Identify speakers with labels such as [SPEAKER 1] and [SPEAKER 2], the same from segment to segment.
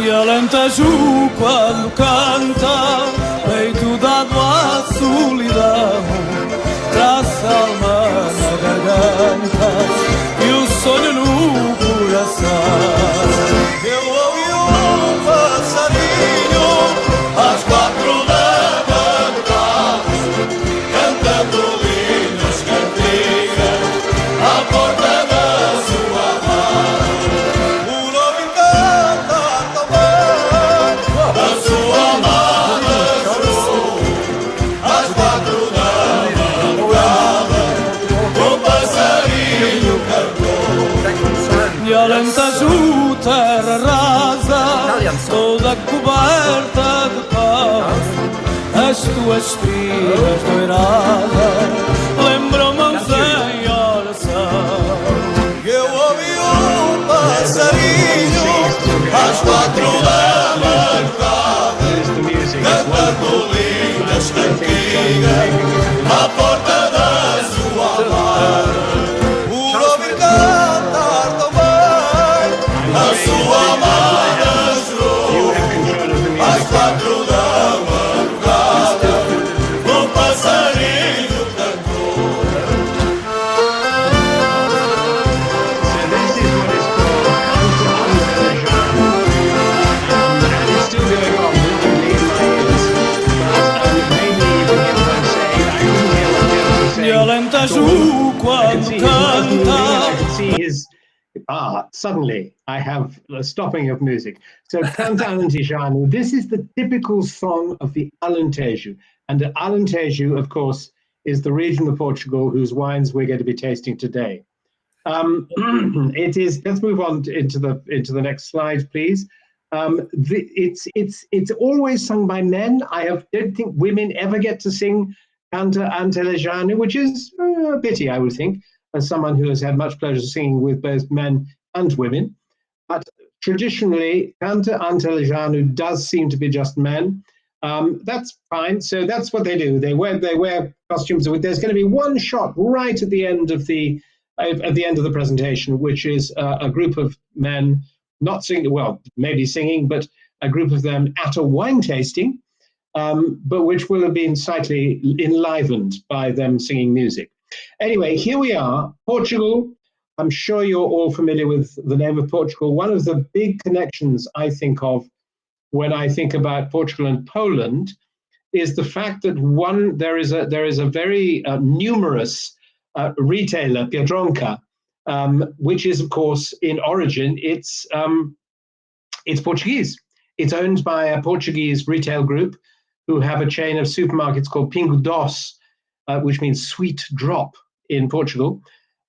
[SPEAKER 1] E Alentejo quando canta, peito dado à solidão, traz a alma na garganta e o sonho no coração. Eu ouvi um passarinho às 4 da madrugada, cantando lindas cantigas à porta da sua amada. Por ouvir cantar também da sua amada chorou às 4 da madrugada, o passarinho cantou. E Alentejo, terra rasa, toda coberta de pau, as tuas filhas doiradas lembram-me em oração. Eu ouvi um passarinho às 4 da madrugada, cantando lindas cantigas à porta da sua amada. Por ouvir cantar também a sua amada chorou às 4 da madrugada, o passarinho cantou.
[SPEAKER 2] So this is what is called and it's still going on literally in my ears. But maybe begin by saying I couldn't hear what the others were
[SPEAKER 1] E
[SPEAKER 2] saying.
[SPEAKER 1] Alentejo quando
[SPEAKER 2] I could
[SPEAKER 1] canta.
[SPEAKER 2] see his suddenly I have a stopping of music. So Canta Alentejano, this is the typical song of the Alentejo. And the Alentejo, of course, is the region of Portugal whose wines we're going to be tasting today. It is. Let's move on into the next slide, please. It's always sung by men. Don't think women ever get to sing Canta Alentejano, which is a pity, I would think, as someone who has had much pleasure singing with both men and women. But traditionally, Canta Alentejano does seem to be just men. That's fine. So that's what they do. They wear costumes. There's going to be one shot right at the end of the presentation, which is a group of men not singing, well, maybe singing, but a group of them at a wine tasting, but which will have been slightly enlivened by them singing music. Anyway, here we are, Portugal. I'm sure you're all familiar with the name of Portugal. One of the big connections I think of when I think about Portugal and Poland is the fact that there is a very numerous retailer, Biedronka, which is, of course, in origin, it's Portuguese. It's owned by a Portuguese retail group who have a chain of supermarkets called Pingo Doce, which means sweet drop in Portugal.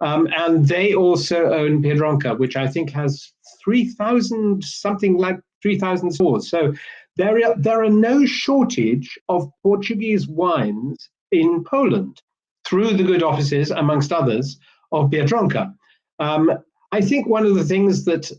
[SPEAKER 2] And they also own Biedronka, which I think has 3,000, something like 3,000 stores. So there are no shortage of Portuguese wines in Poland through the good offices, amongst others, of Biedronka. I think one of the things that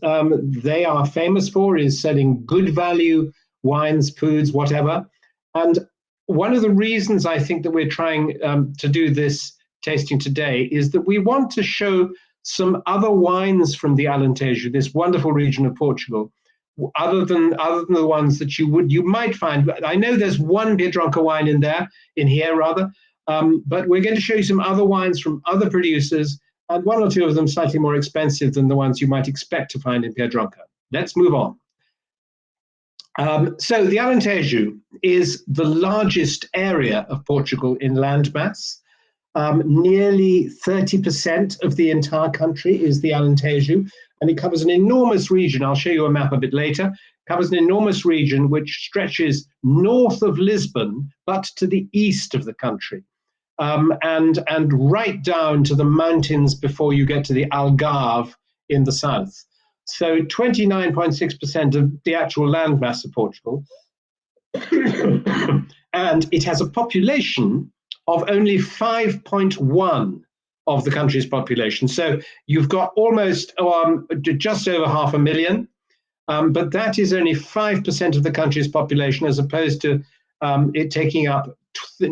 [SPEAKER 2] they are famous for is selling good value wines, foods, whatever. And one of the reasons I think that we're trying to do this tasting today is that we want to show some other wines from the Alentejo, this wonderful region of Portugal, other than the ones that you might find. I know there's one Biedronka wine in here, but we're going to show you some other wines from other producers, and one or two of them slightly more expensive than the ones you might expect to find in Biedronka. Let's move on. So the Alentejo is the largest area of Portugal in landmass. Nearly 30% of the entire country is the Alentejo, and it covers an enormous region. I'll show you a map a bit later. It covers an enormous region which stretches north of Lisbon, but to the east of the country, and right down to the mountains before you get to the Algarve in the south. So 29.6% of the actual landmass of Portugal. And it has a population of only 5.1 of the country's population. So you've got almost just over 500,000, but that is only 5% of the country's population, as opposed to it taking up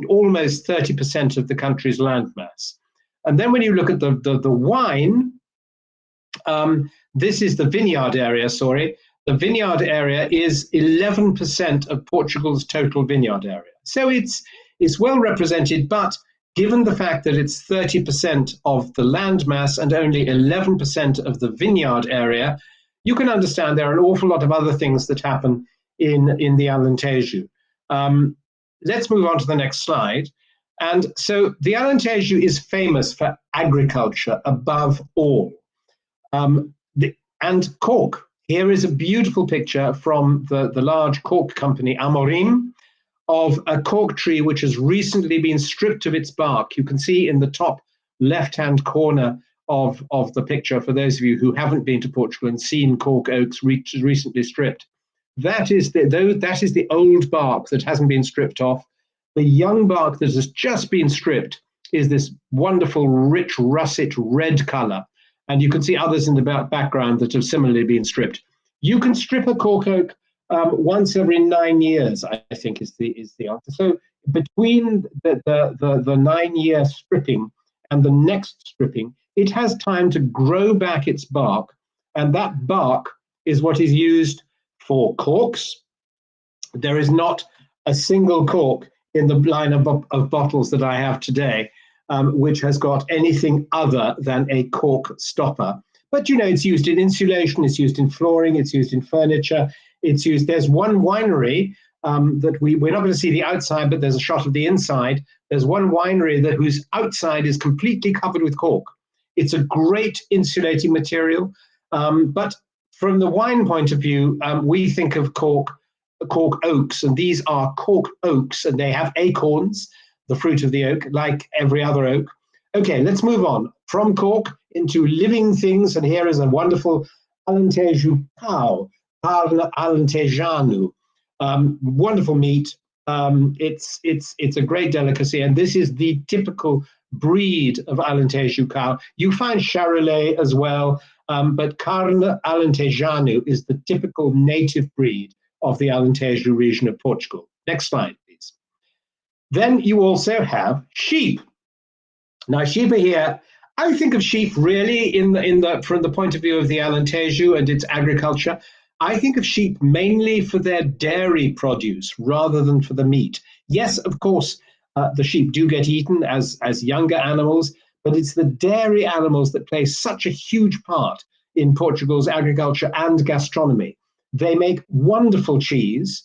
[SPEAKER 2] almost 30% of the country's landmass. And then when you look at the wine, this is the vineyard area, sorry. the vineyard area is 11% of Portugal's total vineyard area. So it's well represented, but given the fact that it's 30% of the landmass and only 11% of the vineyard area, you can understand there are an awful lot of other things that happen in the Alentejo. Let's move on to the next slide. And so the Alentejo is famous for agriculture above all. And cork. Here is a beautiful picture from the large cork company Amorim of a cork tree which has recently been stripped of its bark. You can see in the top left-hand corner of the picture, for those of you who haven't been to Portugal and seen cork oaks recently stripped. That is the old bark that hasn't been stripped off. The young bark that has just been stripped is this wonderful, rich, russet red color. And you can see others in the background that have similarly been stripped. You can strip a cork oak once every 9 years, I think is the answer. So between the 9-year stripping and the next stripping, it has time to grow back its bark. And that bark is what is used for corks. There is not a single cork in the line of bottles that I have today which has got anything other than a cork stopper. But you know, it's used in insulation, it's used in flooring, it's used in furniture, it's used. There's one winery that we're not going to see the outside, but there's a shot of the inside. There's one winery whose outside is completely covered with cork. It's a great insulating material, but from the wine point of view, we think of cork oaks, and these are cork oaks, and they have acorns, the fruit of the oak, like every other oak. Okay, let's move on from cork into living things, and here is a wonderful Alentejo cow, Alentejano, wonderful meat. It's a great delicacy, and this is the typical breed of Alentejo cow. You find Charolais as well, but Carne Alentejano is the typical native breed of the Alentejo region of Portugal. Next slide, please. Then you also have sheep. Now, sheep are here. I think of sheep really from the point of view of the Alentejo and its agriculture. I think of sheep mainly for their dairy produce rather than for the meat. Yes, of course, the sheep do get eaten as younger animals, but it's the dairy animals that play such a huge part in Portugal's agriculture and gastronomy. They make wonderful cheese.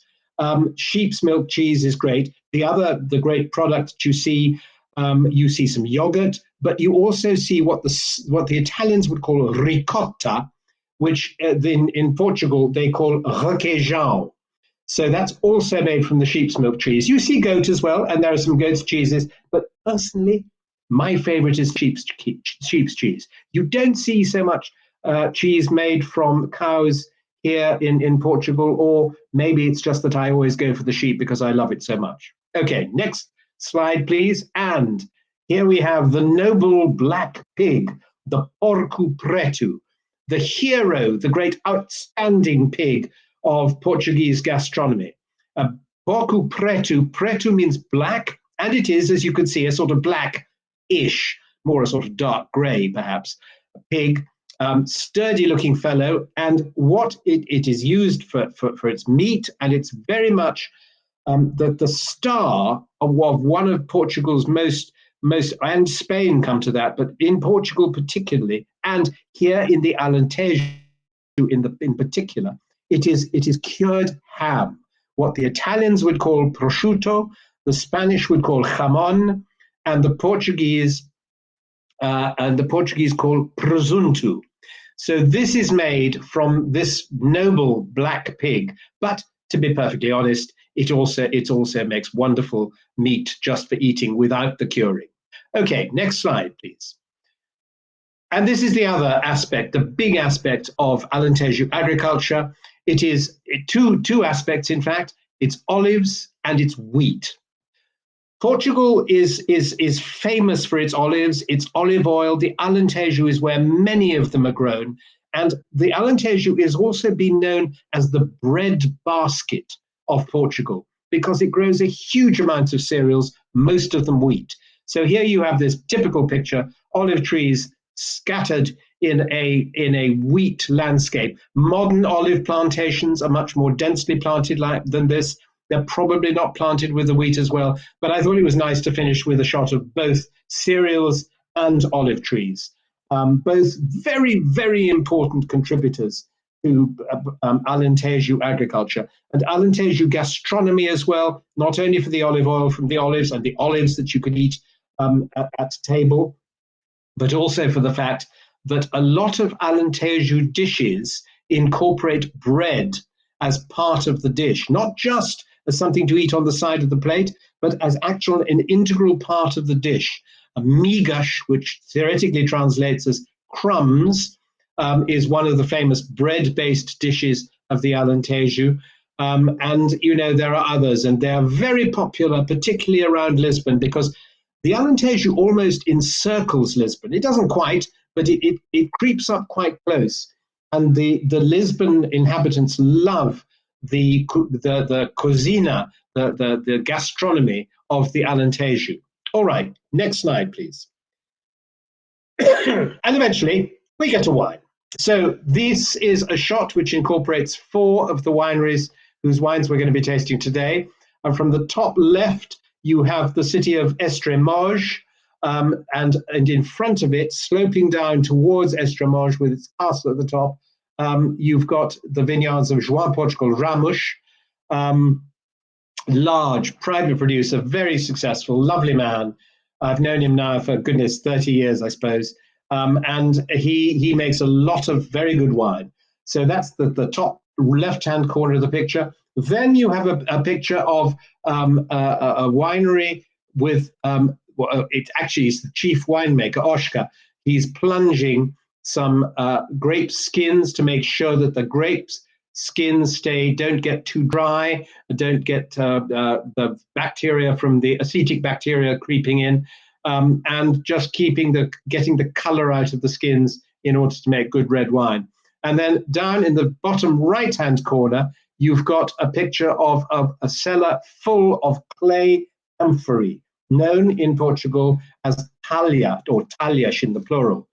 [SPEAKER 2] Sheep's milk cheese is great. The great product you see some yogurt, but you also see what the Italians would call ricotta, which in Portugal they call requeijão. So that's also made from the sheep's milk cheese. You see goat as well, and there are some goat's cheeses, but personally, my favorite is sheep's cheese. You don't see so much cheese made from cows here in Portugal, or maybe it's just that I always go for the sheep because I love it so much. Okay, next slide, please. And here we have the noble black pig, the porco preto, the hero, the great outstanding pig of Portuguese gastronomy. Porco preto means black, and it is, as you can see, a sort of black-ish, more a sort of dark grey, perhaps, pig. Sturdy looking fellow, and what it is used for its meat, and it's very much the star of one of Portugal's most, and Spain come to that, but in Portugal particularly, and here in the Alentejo in particular, it is cured ham, what the Italians would call prosciutto, the Spanish would call jamón, and the Portuguese call presunto. So this is made from this noble black pig, but to be perfectly honest, it also makes wonderful meat just for eating without the curing. Okay, next slide, please. And this is the other aspect, the big aspect of Alentejo agriculture. It is two aspects, in fact. It's olives and it's wheat. Portugal is famous for its olives, its olive oil. The Alentejo is where many of them are grown. And the Alentejo is also been known as the bread basket of Portugal because it grows a huge amount of cereals, most of them wheat. So here you have this typical picture, olive trees scattered in a wheat landscape. Modern olive plantations are much more densely planted than this. They're probably not planted with the wheat as well, but I thought it was nice to finish with a shot of both cereals and olive trees. Both very, very important contributors to Alentejo agriculture and Alentejo gastronomy as well, not only for the olive oil from the olives and the olives that you can eat at table, but also for the fact that a lot of Alentejo dishes incorporate bread as part of the dish, not just as something to eat on the side of the plate, but as an integral part of the dish. A migash, which theoretically translates as crumbs, is one of the famous bread-based dishes of the Alentejo. And, there are others, and they're very popular, particularly around Lisbon, because the Alentejo almost encircles Lisbon. It doesn't quite, but it creeps up quite close. And the Lisbon inhabitants love the cocina, the gastronomy of the Alentejo. All right, next slide, please. And eventually, we get to wine. So this is a shot which incorporates 4 of the wineries whose wines we're going to be tasting today. And from the top left, you have the city of Estremoz, and in front of it, sloping down towards Estremoz with its castle at the top, you've got the vineyards of João Portugal Ramos, large private producer, very successful, lovely man. I've known him now for, goodness, 30 years, I suppose. And he makes a lot of very good wine. So that's the top left-hand corner of the picture. Then you have a picture of a winery with, it actually is the chief winemaker, Oshka. He's plunging some grape skins to make sure that the grapes skins don't get too dry, don't get the bacteria from the acetic bacteria creeping in, and just getting the color out of the skins in order to make good red wine. And then down in the bottom right-hand corner, you've got a picture of a cellar full of clay amphorae, known in Portugal as talha, or talhas in the plural.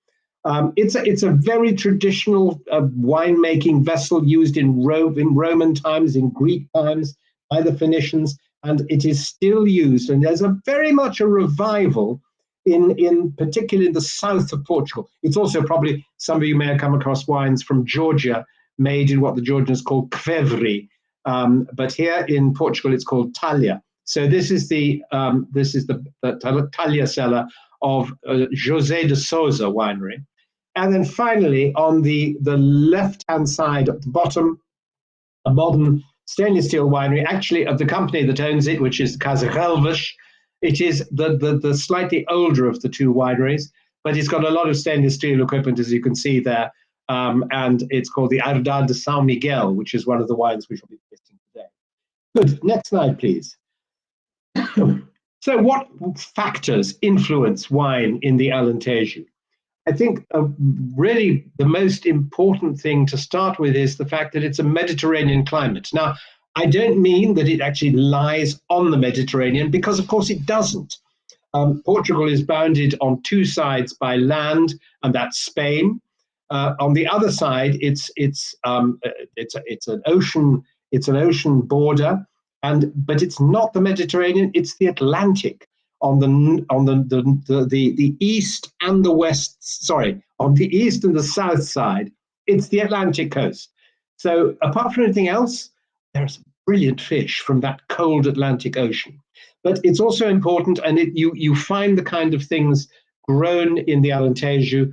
[SPEAKER 2] It's a very traditional winemaking vessel used in Roman times, in Greek times, by the Phoenicians, and it is still used. And there's very much a revival in particularly in the south of Portugal. It's also probably, some of you may have come across wines from Georgia made in what the Georgians call kvevri, but here in Portugal it's called talha. So this is the talha cellar of José de Souza winery. And then finally, on the left-hand side at the bottom, a modern stainless steel winery, actually of the company that owns it, which is Casa Relvas. It is the slightly older of the 2 wineries, but it's got a lot of stainless steel equipment, as you can see there. And it's called the Herdade de São Miguel, which is one of the wines we shall be tasting today. Good. Next slide, please. So what factors influence wine in the Alentejo? I think really the most important thing to start with is the fact that it's a Mediterranean climate. Now, I don't mean that it actually lies on the Mediterranean, because of course it doesn't. Portugal is bounded on 2 sides by land, and that's Spain. On the other side, it's an ocean border, but it's not the Mediterranean; it's the Atlantic. On the east and the west, on the east and the south side, it's the Atlantic coast. So apart from anything else, there's brilliant fish from that cold Atlantic Ocean. But it's also important, and you find the kind of things grown in the Alentejo,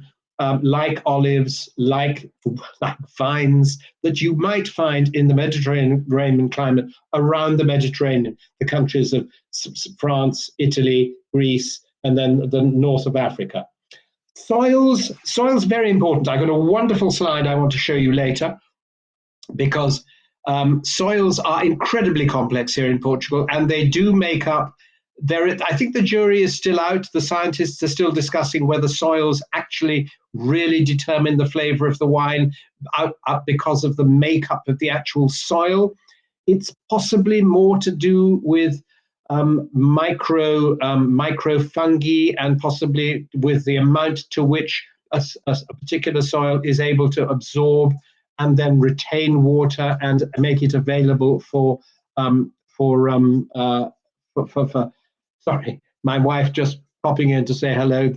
[SPEAKER 2] like olives, like vines, that you might find in the Mediterranean climate around the Mediterranean, the countries of France, Italy, Greece, and then the north of Africa. Soil's very important. I've got a wonderful slide I want to show you later, because soils are incredibly complex here in Portugal, and they do make up I think the jury is still out. The scientists are still discussing whether soils actually really determine the flavor of the wine because of the makeup of the actual soil. It's possibly more to do with microfungi, and possibly with the amount to which a particular soil is able to absorb and then retain water and make it available sorry, my wife just popping in to say hello,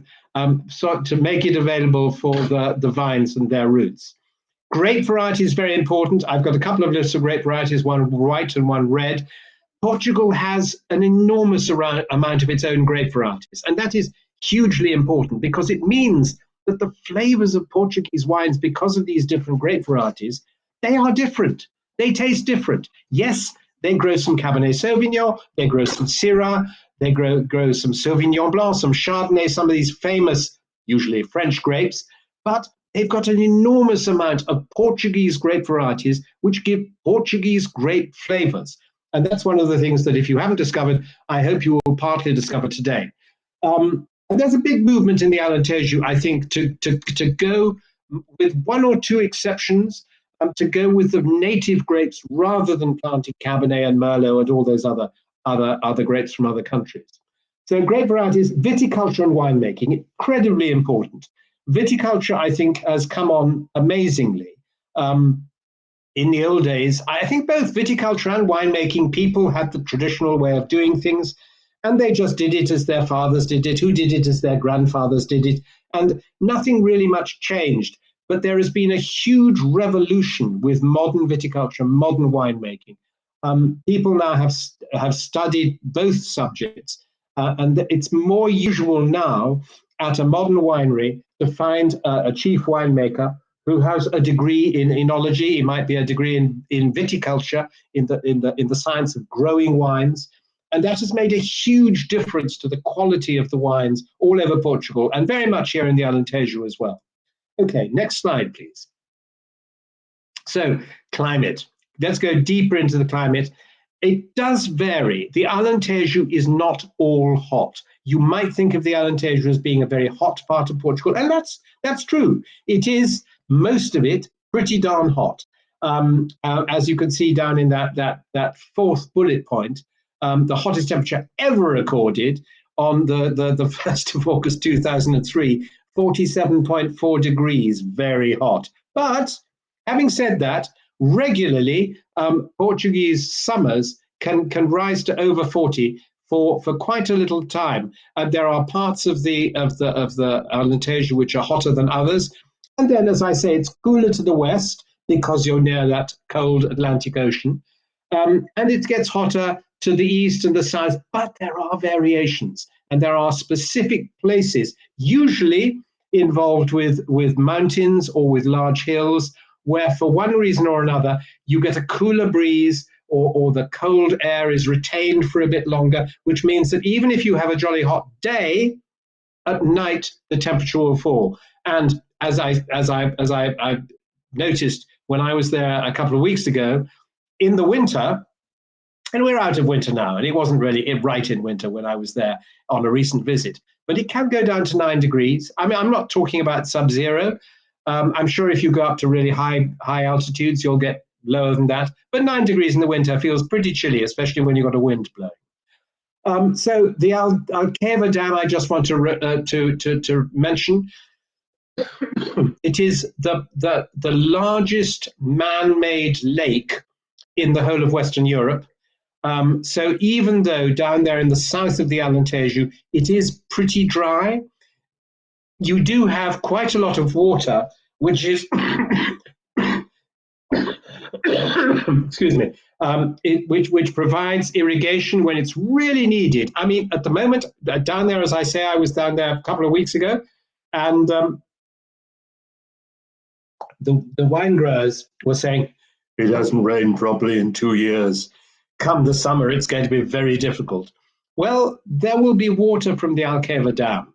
[SPEAKER 2] so to make it available for the vines and their roots. Grape variety is very important. I've got a couple of lists of grape varieties, one white and one red. Portugal has an enormous amount of its own grape varieties, and that is hugely important because it means that the flavors of Portuguese wines, because of these different grape varieties, they are different. They taste different. Yes, they grow some Cabernet Sauvignon, they grow some Syrah, they grow some Sauvignon Blanc, some Chardonnay, some of these famous, usually French grapes, but they've got an enormous amount of Portuguese grape varieties which give Portuguese grape flavors. And that's one of the things that if you haven't discovered, I hope you will partly discover today. And there's a big movement in the Alentejo, I think, to go, with one or two exceptions, to go with the native grapes rather than planting Cabernet and Merlot and all those other grapes from other countries. So grape varieties, viticulture and winemaking, incredibly important. Viticulture, I think, has come on amazingly. In the old days, I think both viticulture and winemaking, people had the traditional way of doing things, and they just did it as their fathers did it, who did it as their grandfathers did it, and nothing really much changed. But there has been a huge revolution with modern viticulture, modern winemaking. People now have studied both subjects, and it's more usual now at a modern winery to find a chief winemaker who has a degree in enology. It might be a degree in viticulture, in the science of growing wines. And that has made a huge difference to the quality of the wines all over Portugal, and very much here in the Alentejo as well. Okay, next slide, please. So, climate. Let's go deeper into the climate. It does vary. The Alentejo is not all hot. You might think of the Alentejo as being a very hot part of Portugal, and that's true. It is, most of it, pretty darn hot. As you can see down in that fourth bullet point, the hottest temperature ever recorded on the 1st of August 2003, 47.4 degrees, very hot. But having said that, regularly Portuguese summers can rise to over 40 for quite a little time. There are parts of the Alentejo which are hotter than others, and then, as I say, it's cooler to the west because you're near that cold Atlantic Ocean, and it gets hotter to the east and the south. But there are variations, and there are specific places, usually involved with mountains or with large hills, where for one reason or another you get a cooler breeze, or the cold air is retained for a bit longer, which means that even if you have a jolly hot day, at night the temperature will fall. And as I noticed when I was there a couple of weeks ago, in the winter, and we're out of winter now, and it wasn't really right in winter when I was there on a recent visit, but it can go down to 9 degrees. I mean, I'm not talking about sub-zero. I'm sure if you go up to really high altitudes, you'll get lower than that. But 9 degrees in the winter feels pretty chilly, especially when you've got a wind blowing. So the Alentejo Dam, I just want to mention. It is the largest man-made lake in the whole of Western Europe. So even though down there in the south of the Alentejo, it is pretty dry, you do have quite a lot of water, which is, excuse me, which provides irrigation when it's really needed. I mean, at the moment, down there, as I say, I was down there a couple of weeks ago, and the wine growers were saying, it hasn't rained properly in 2 years. Come the summer, it's going to be very difficult. Well, there will be water from the Alentejo Dam,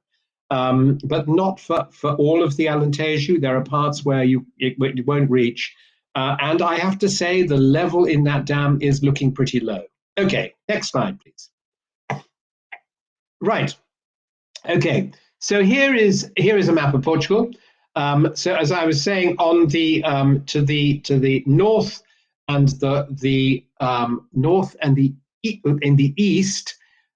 [SPEAKER 2] but not for all of the Alentejo. There are parts where it won't reach. And I have to say the level in that dam is looking pretty low. Okay, next slide, please. Right. Okay, so here is a map of Portugal. So as I was saying, on the to the north and the north and in the east,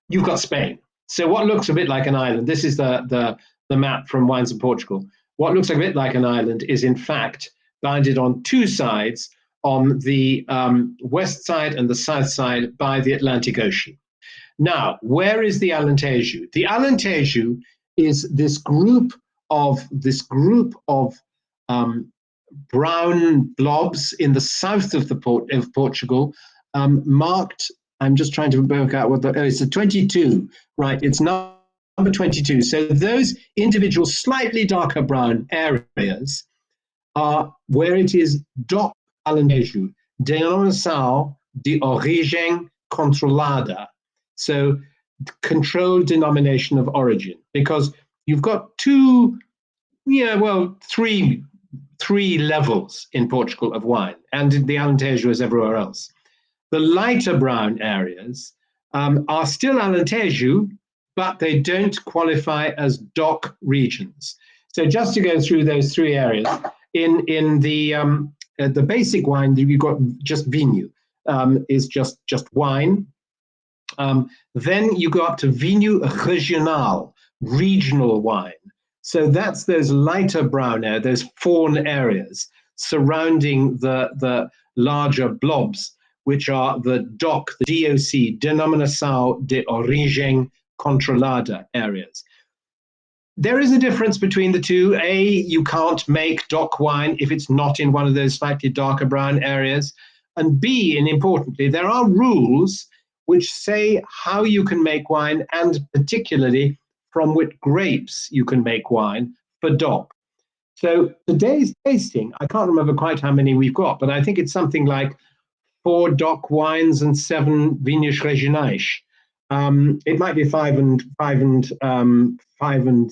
[SPEAKER 2] you've got Spain. So what looks a bit like an island. This is the map from Wines of Portugal. what looks a bit like an island is in fact bounded on two sides, on the west side and the south side, by the Atlantic Ocean. Now, where is the Alentejo? The Alentejo is this group of brown blobs in the south of Portugal, marked. I'm just trying to work out what it's a 22, right? It's number 22. So those individual slightly darker brown areas are where it is DOC Alentejo, Denominação de Origem Controlada. So controlled denomination of origin, because you've got three levels in Portugal of wine, and the Alentejo is everywhere else. The lighter brown areas are still Alentejo, but they don't qualify as DOC regions. So just to go through those three areas, in the basic wine, you've got just vinho, is just wine. Then you go up to vinho regional, regional wine. So that's those lighter brown areas, those fawn areas surrounding the larger blobs, which are the DOC, the DOC, Denominação de Origem Controlada areas. There is a difference between the two. A, you can't make DOC wine if it's not in one of those slightly darker brown areas. And B, and importantly, there are rules which say how you can make wine, and particularly from which grapes you can make wine for DOC. So today's tasting, I can't remember quite how many we've got, but I think it's something like 4 DOC wines and 7 vinhos regionais. It might be 5 and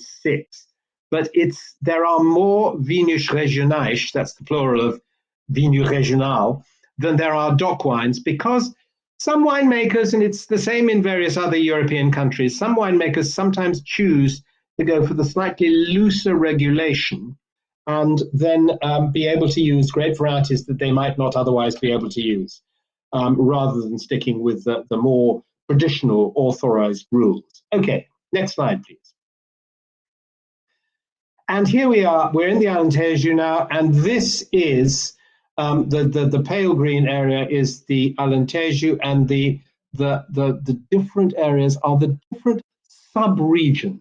[SPEAKER 2] 6, but there are more vinhos regionais, that's the plural of vinho regional, than there are DOC wines, because some winemakers, and it's the same in various other European countries, some winemakers sometimes choose to go for the slightly looser regulation and then be able to use grape varieties that they might not otherwise be able to use, rather than sticking with the more traditional authorized rules. Okay, next slide, please. And here we are, we're in the Alentejo now, and this is the pale green area is the Alentejo, and the different areas are the different sub-regions.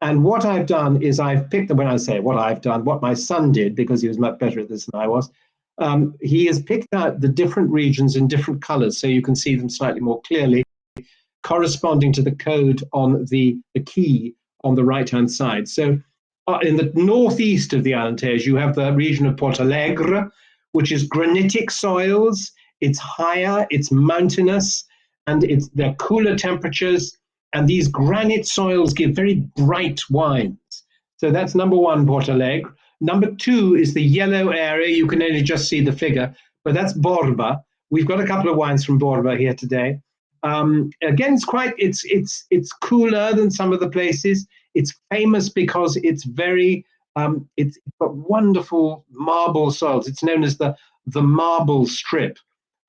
[SPEAKER 2] And what I've done is I've picked, when I say what I've done, what my son did, because he was much better at this than I was, he has picked out the different regions in different colors, so you can see them slightly more clearly, corresponding to the code on the key on the right-hand side. So in the northeast of the Alentejo, you have the region of Porto Alegre, which is granitic soils. It's higher, it's mountainous, and they're cooler temperatures. And these granite soils give very bright wines. So that's number 1, Porto Alegre. Number 2 is the yellow area. You can only just see the figure, but that's Borba. We've got a couple of wines from Borba here today. Again, it's cooler than some of the places. It's famous because it's it's got wonderful marble soils. It's known as the marble strip,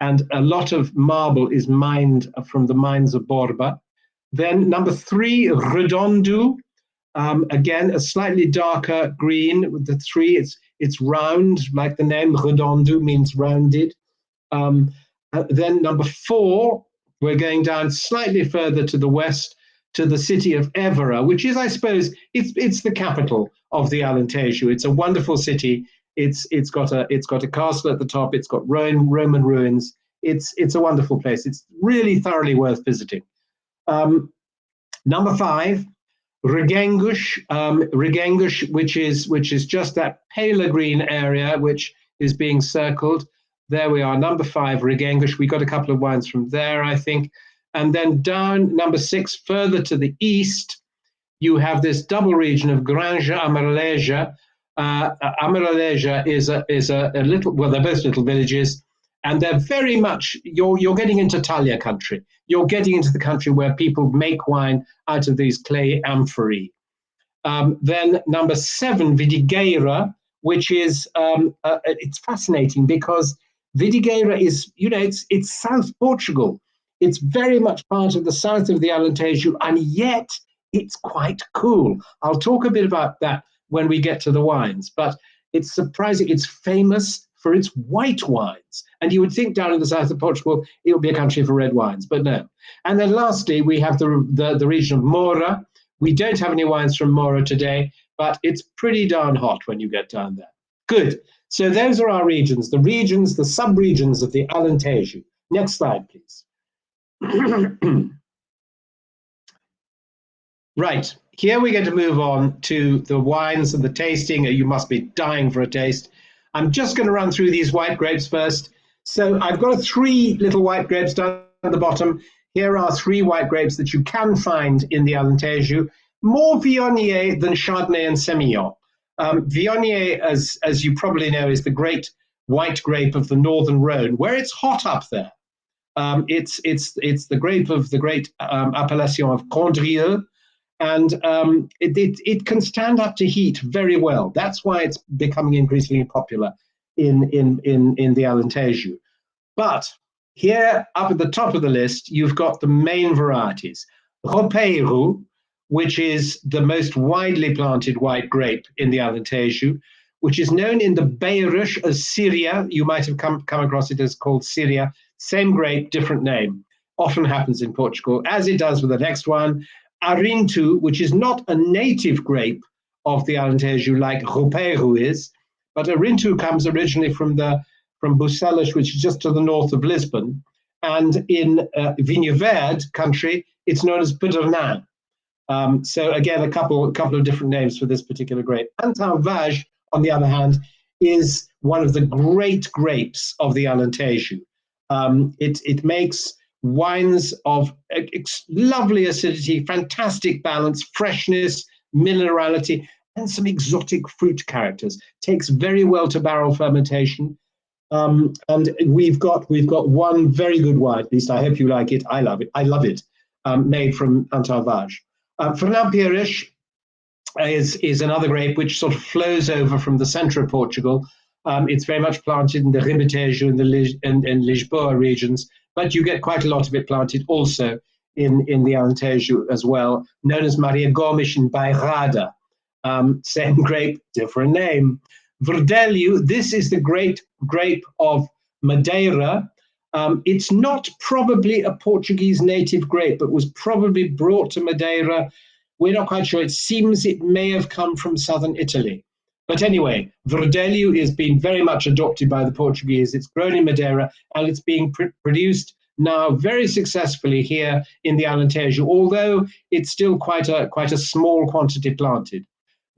[SPEAKER 2] and a lot of marble is mined from the mines of Borba. Then number 3, Redondo. Again, a slightly darker green with the 3. It's round, like the name Redondo means rounded. Then number 4, we're going down slightly further to the west to the city of Évora, which is, I suppose, it's the capital of the Alentejo. It's a wonderful city. It's got a castle at the top. It's got Roman ruins. It's a wonderful place. It's really thoroughly worth visiting. Number 5, Regengush, which is just that paler green area which is being circled. There we are, number 5, Regengush. We got a couple of wines from there, I think. And then down, number 6, further to the east, you have this double region of Granja Amareleja. Amareleja is a little, well, they're both little villages, and they're very much, you're getting into Talia country. You're getting into the country where people make wine out of these clay amphorae. Then number 7, Vidigueira, which is, it's fascinating because Vidigueira is, it's South Portugal. It's very much part of the south of the Alentejo, and yet it's quite cool. I'll talk a bit about that when we get to the wines. But it's surprising. It's famous for its white wines. And you would think down in the south of Portugal, it would be a country for red wines, but no. And then lastly, we have the region of Moura. We don't have any wines from Moura today, but it's pretty darn hot when you get down there. Good. So those are our regions, the sub-regions of the Alentejo. Next slide, please. Right, here we get to move on to the wines and the tasting. You must be dying for a taste. I'm just going to run through these white grapes first. So I've got 3 little white grapes down at the bottom. Here are 3 white grapes that you can find in the Alentejo, more Viognier than Chardonnay and Semillon. Viognier, as you probably know, is the great white grape of the northern Rhone, where it's hot up there. It's the grape of the great appellation of Condrieu, and it can stand up to heat very well. That's why it's becoming increasingly popular in the Alentejo. But here, up at the top of the list, you've got the main varieties. Roupeiro, which is the most widely planted white grape in the Alentejo, which is known in the Beirut as Syria. You might have come across it as called Syria. Same grape, different name. Often happens in Portugal, as it does with the next one. Arinto, which is not a native grape of the Alentejo like Roupeiro is, but Arinto comes originally from Bucelas, which is just to the north of Lisbon. And in Vinho Verde country, it's known as Pedernal. So again, a couple of different names for this particular grape. Alentejo, on the other hand, is one of the great grapes of the Alentejo. It makes wines of lovely acidity, fantastic balance, freshness, minerality, and some exotic fruit characters. Takes very well to barrel fermentation. And we've got one very good wine, at least I hope you like it. I love it, made from Alentejo. Fernão Pires is another grape which sort of flows over from the center of Portugal. It's very much planted in the Ribatejo and Lisboa regions, but you get quite a lot of it planted also in the Alentejo as well, known as Maria Gomes in Bairrada. Same grape, different name. Verdelho, this is the great grape of Madeira. It's not probably a Portuguese native grape, but was probably brought to Madeira. We're not quite sure. It seems it may have come from southern Italy. But anyway, Verdelho is being very much adopted by the Portuguese. It's grown in Madeira, and it's being produced now very successfully here in the Alentejo, although it's still quite a small quantity planted.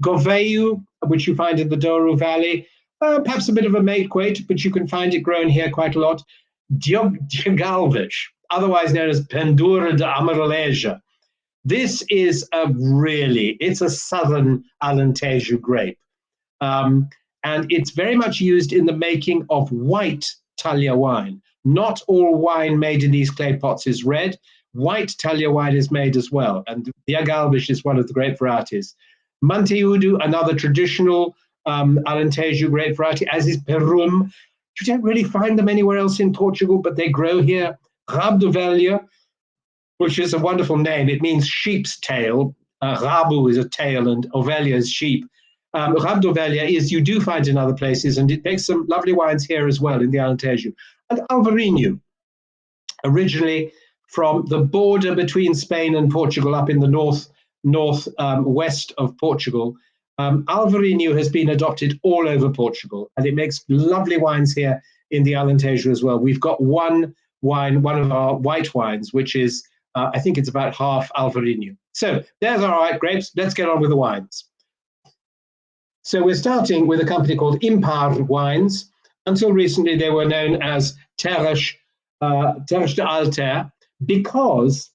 [SPEAKER 2] Gouveia, which you find in the Douro Valley, perhaps a bit of a make-weight, but you can find it grown here quite a lot. Diagalves, otherwise known as Pendura de Amareleja. This is it's a southern Alentejo grape. And it's very much used in the making of white Talha wine. Not all wine made in these clay pots is red. White Talha wine is made as well. And Diagalves is one of the grape varieties. Monteudo, another traditional Alentejo grape variety, as is Perum. You don't really find them anywhere else in Portugal, but they grow here. Rabo de Ovelha, which is a wonderful name. It means sheep's tail. Rabo is a tail and Ovelha is sheep. Rabo de Ovelha is you do find in other places, and it makes some lovely wines here as well in the Alentejo. And Alvarinho, originally from the border between Spain and Portugal up in the northwest of Portugal. Alvarinho has been adopted all over Portugal, and it makes lovely wines here in the Alentejo as well. We've got one of our white wines, which is, I think it's about half Alvarinho. So there's our white grapes. Let's get on with the wines. So we're starting with a company called Impar Wines. Until recently, they were known as Terras de Alter, because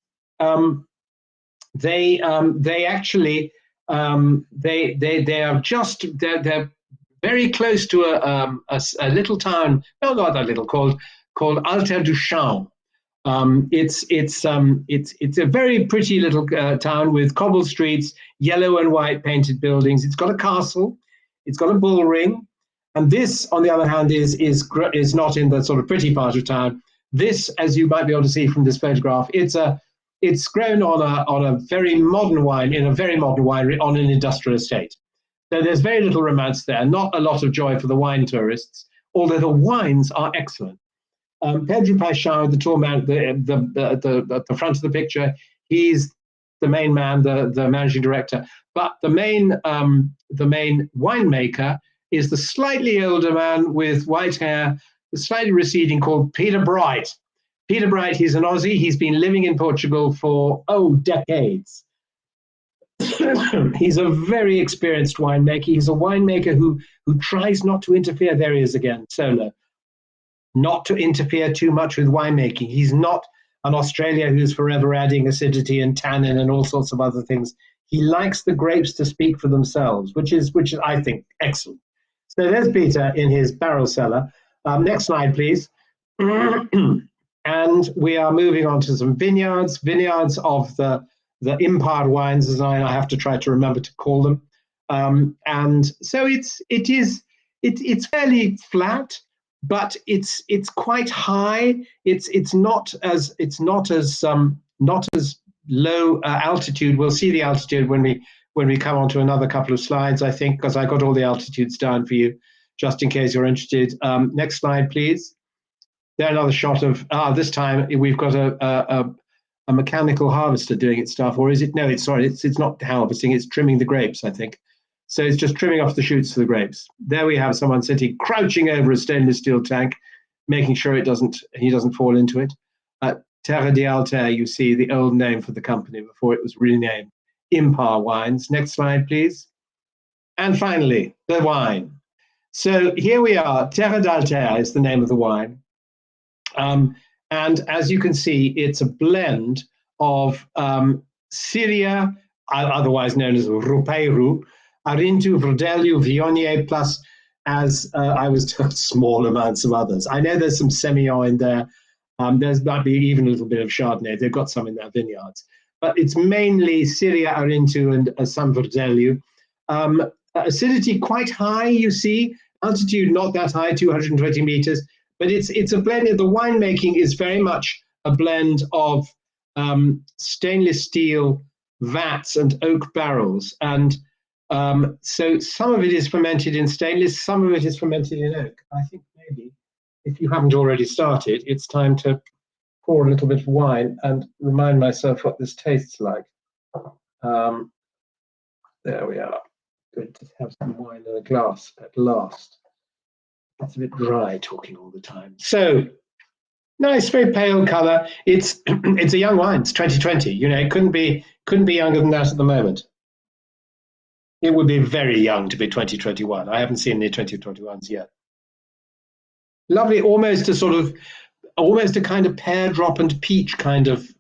[SPEAKER 2] they actually they're very close to a little town, no, not that little, called Alter do Chão. It's a very pretty little town with cobble streets, yellow and white painted buildings. It's got a castle, it's got a bull ring, and this, on the other hand, is not in the sort of pretty part of town. This, as you might be able to see from this photograph, it's grown on a very modern wine, in a very modern winery on an industrial estate. So there's very little romance there, not a lot of joy for the wine tourists, although the wines are excellent. Pedro Paixão, the tall man at the front of the picture, he's the main man, the managing director. But the main winemaker is the slightly older man with white hair, slightly receding, called Peter Bright. Peter Bright, he's an Aussie. He's been living in Portugal for, decades. He's a very experienced winemaker. He's a winemaker who tries not to interfere. There he is again, solo. Not to interfere too much with winemaking. He's not an Australian who's forever adding acidity and tannin and all sorts of other things. He likes the grapes to speak for themselves, which is I think, excellent. So there's Peter in his barrel cellar. Next slide, please. And we are moving on to some vineyards of the Impar wines, as I have to try to remember to call them. And so it's fairly flat, but it's quite high. It's not as low altitude. We'll see the altitude when we come on to another couple of slides, I think, because I got all the altitudes down for you, just in case you're interested. Next slide, please. There, another shot of this time we've got a mechanical harvester doing its stuff, or is it? No, it's not harvesting. It's trimming the grapes, I think. So it's just trimming off the shoots for the grapes. There we have someone sitting, crouching over a stainless steel tank, making sure he doesn't fall into it. Terra de Alter, you see the old name for the company before it was renamed Impar Wines. Next slide, please. And finally, the wine. So here we are. Terra d'Alter is the name of the wine. And as you can see, it's a blend of Syria, otherwise known as Roupeiro, Arinto, Verdelho, Viognier, plus, as I was told, small amounts of others. I know there's some Semillon in there. There's might be even a little bit of Chardonnay. They've got some in their vineyards. But it's mainly Syria, Arinto, and some Verdelho. Acidity quite high, you see. Altitude not that high, 220 meters. But it's a blend. The winemaking is very much a blend of stainless steel vats and oak barrels. And so some of it is fermented in stainless, some of it is fermented in oak. I think maybe, if you haven't already started, it's time to pour a little bit of wine and remind myself what this tastes like. There we are. Good to have some wine in a glass at last. It's a bit dry talking all the time. So, nice, very pale color. It's a young wine. It's 2020. You know, it couldn't be younger than that at the moment. It would be very young to be 2021. I haven't seen any 2021s yet. Lovely, almost a kind of pear drop and peach kind of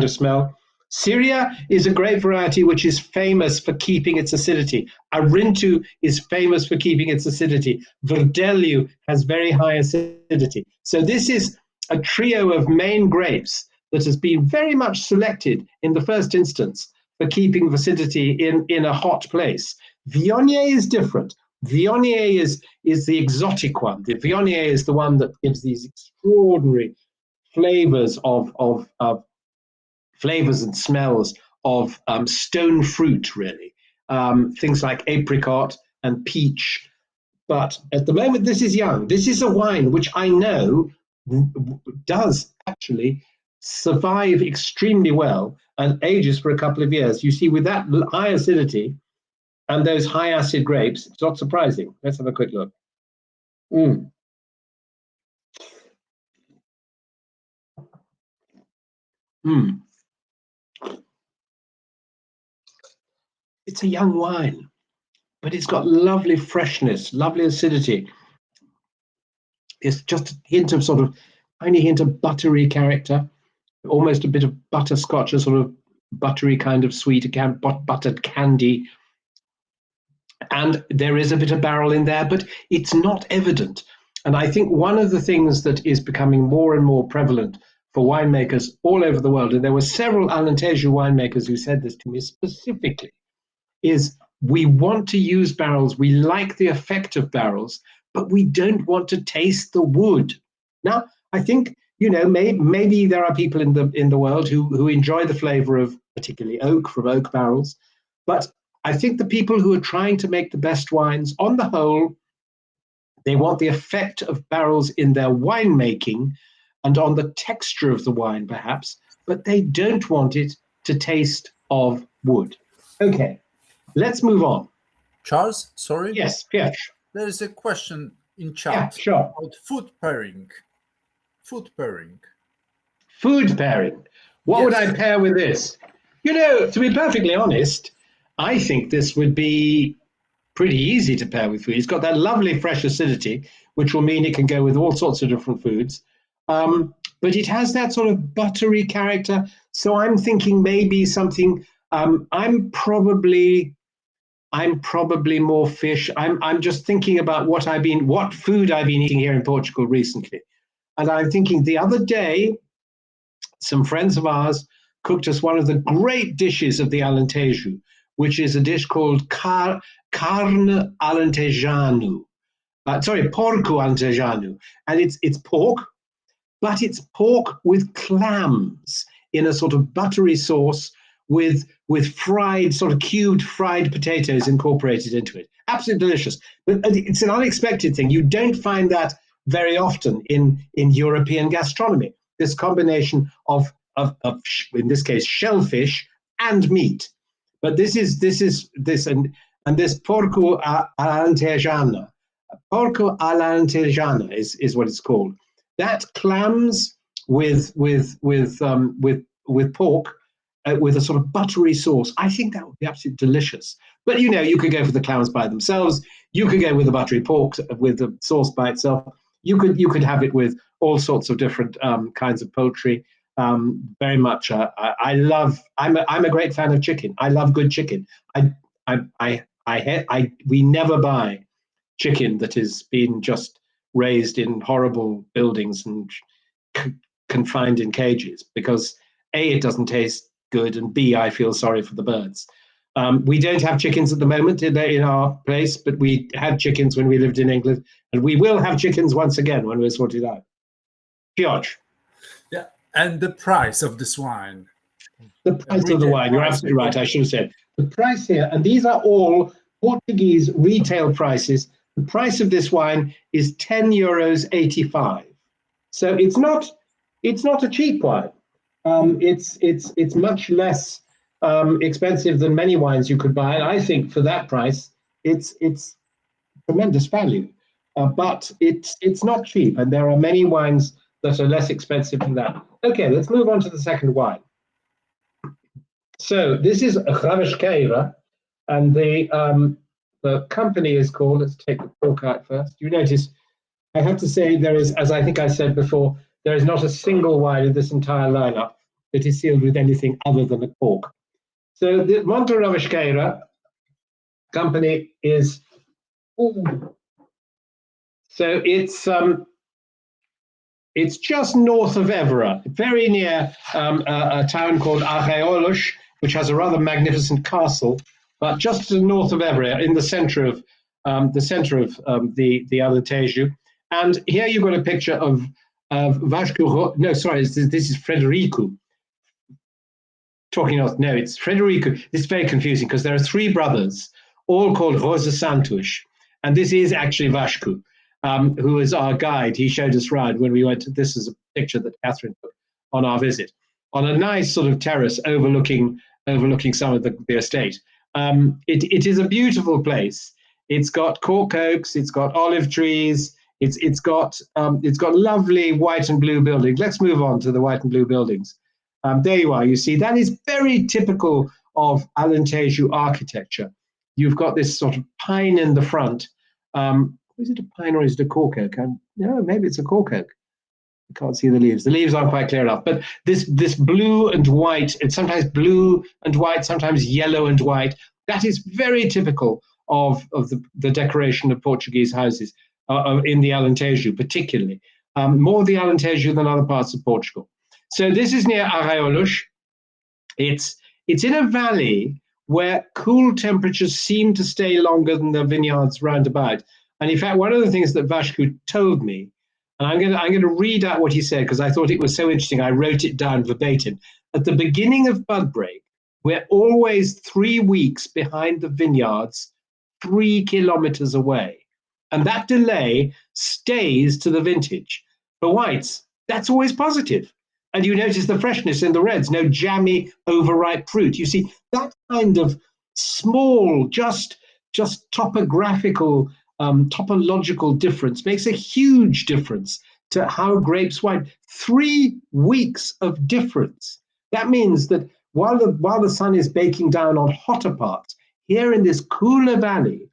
[SPEAKER 2] smell. Syria is a grape variety which is famous for keeping its acidity. Arinto is famous for keeping its acidity. Verdelho has very high acidity. So this is a trio of main grapes that has been very much selected in the first instance for keeping acidity in a hot place. Viognier is different. Viognier is the exotic one. The Viognier is the one that gives these extraordinary flavors of flavors and smells of stone fruit, really. Things like apricot and peach. But at the moment, this is young. This is a wine which I know does actually survive extremely well and ages for a couple of years. You see, with that high acidity and those high acid grapes, it's not surprising. Let's have a quick look. It's a young wine, but it's got lovely freshness, lovely acidity. It's just a hint of tiny hint of buttery character, almost a bit of butterscotch, a sort of buttery kind of sweet, buttered candy. And there is a bit of barrel in there, but it's not evident. And I think one of the things that is becoming more and more prevalent for winemakers all over the world, and there were several Alentejo winemakers who said this to me specifically, is we want to use barrels, we like the effect of barrels, but we don't want to taste the wood. Now, I think, maybe there are people in the world who enjoy the flavor of particularly oak from oak barrels, but I think the people who are trying to make the best wines, on the whole, they want the effect of barrels in their winemaking and on the texture of the wine, perhaps, but they don't want it to taste of wood. Okay, let's move on.
[SPEAKER 3] Charles, sorry?
[SPEAKER 2] Yes, yes.
[SPEAKER 3] There is a question in chat
[SPEAKER 2] Yeah, sure.
[SPEAKER 3] about food pairing. Food pairing.
[SPEAKER 2] Food pairing. What would I pair with this? You know, to be perfectly honest, I think this would be pretty easy to pair with food. It's got that lovely fresh acidity, which will mean it can go with all sorts of different foods. But it has that sort of buttery character. So I'm thinking maybe something. I'm probably more fish. I'm just thinking about what food I've been eating here in Portugal recently, and I'm thinking the other day, some friends of ours cooked us one of the great dishes of the Alentejo, which is a dish called carne alentejano. Porco alentejano, and it's pork, but it's pork with clams in a sort of buttery sauce with fried, sort of cubed fried potatoes incorporated into it. Absolutely delicious. But it's an unexpected thing. You don't find that very often in European gastronomy. This combination of in this case shellfish and meat. But this and this porco alentejana. Porco alentejana is what it's called. That clams with pork with a sort of buttery sauce. I think that would be absolutely delicious. But you know, you could go for the clams by themselves. You could go with the buttery pork with the sauce by itself. You could have it with all sorts of different kinds of poultry. Very much. I'm a great fan of chicken. I love good chicken. We never buy chicken that has been just raised in horrible buildings and confined in cages because A, it doesn't taste good, and B, I feel sorry for the birds. We don't have chickens at the moment in our place, but we had chickens when we lived in England, and we will have chickens once again when we're sorted out. George.
[SPEAKER 3] Yeah, and the price of this wine.
[SPEAKER 2] The price of the wine, you're absolutely right, I should have said. The price here, and these are all Portuguese retail prices. The price of this wine is €10.85. So it's not a cheap wine. It's much less expensive than many wines you could buy. And I think for that price, it's tremendous value. But it's not cheap, and there are many wines that are less expensive than that. Okay, let's move on to the second wine. So this is Ravesqueira, and the company is called, let's take the cork out first. You notice, I have to say, there is, as I think I said before, there is not a single wine in this entire lineup that is sealed with anything other than a cork. So the Monte Ravesqueira company is, so it's just north of Évora, very near a town called Arraiolos, which has a rather magnificent castle, but just to the north of Évora, in the center of the Alentejo. And here you've got a picture of Vasco. No, sorry, this is Frederico. It's Frederico. It's very confusing because there are three brothers, all called Rosa Santos, and this is actually Vasco, who is our guide. He showed us around when we went. This is a picture that Catherine took on our visit, on a nice sort of terrace overlooking some of the estate. It is a beautiful place. It's got cork oaks. It's got olive trees. It's got lovely white and blue buildings. Let's move on to the white and blue buildings. There you are. You see, that is very typical of Alentejo architecture. You've got this sort of pine in the front. Is it a pine or is it a cork oak? No, maybe it's a cork oak. I can't see the leaves. The leaves aren't quite clear enough. But this blue and white, it's sometimes blue and white, sometimes yellow and white. That is very typical of the decoration of Portuguese houses in the Alentejo, particularly. More the Alentejo than other parts of Portugal. So this is near Arraiolos. It's in a valley where cool temperatures seem to stay longer than the vineyards round about. And in fact, one of the things that Vasco told me, and I'm going to read out what he said because I thought it was so interesting. I wrote it down verbatim. At the beginning of bud break, We're always 3 weeks behind the vineyards, 3 kilometers away. And that delay stays to the vintage. For whites, that's always positive. And you notice the freshness in the reds, no jammy, overripe fruit. You see, that kind of small, just topographical, topological difference makes a huge difference to how grapes wine. 3 weeks of difference. That means that while the sun is baking down on hotter parts, here in this cooler valley,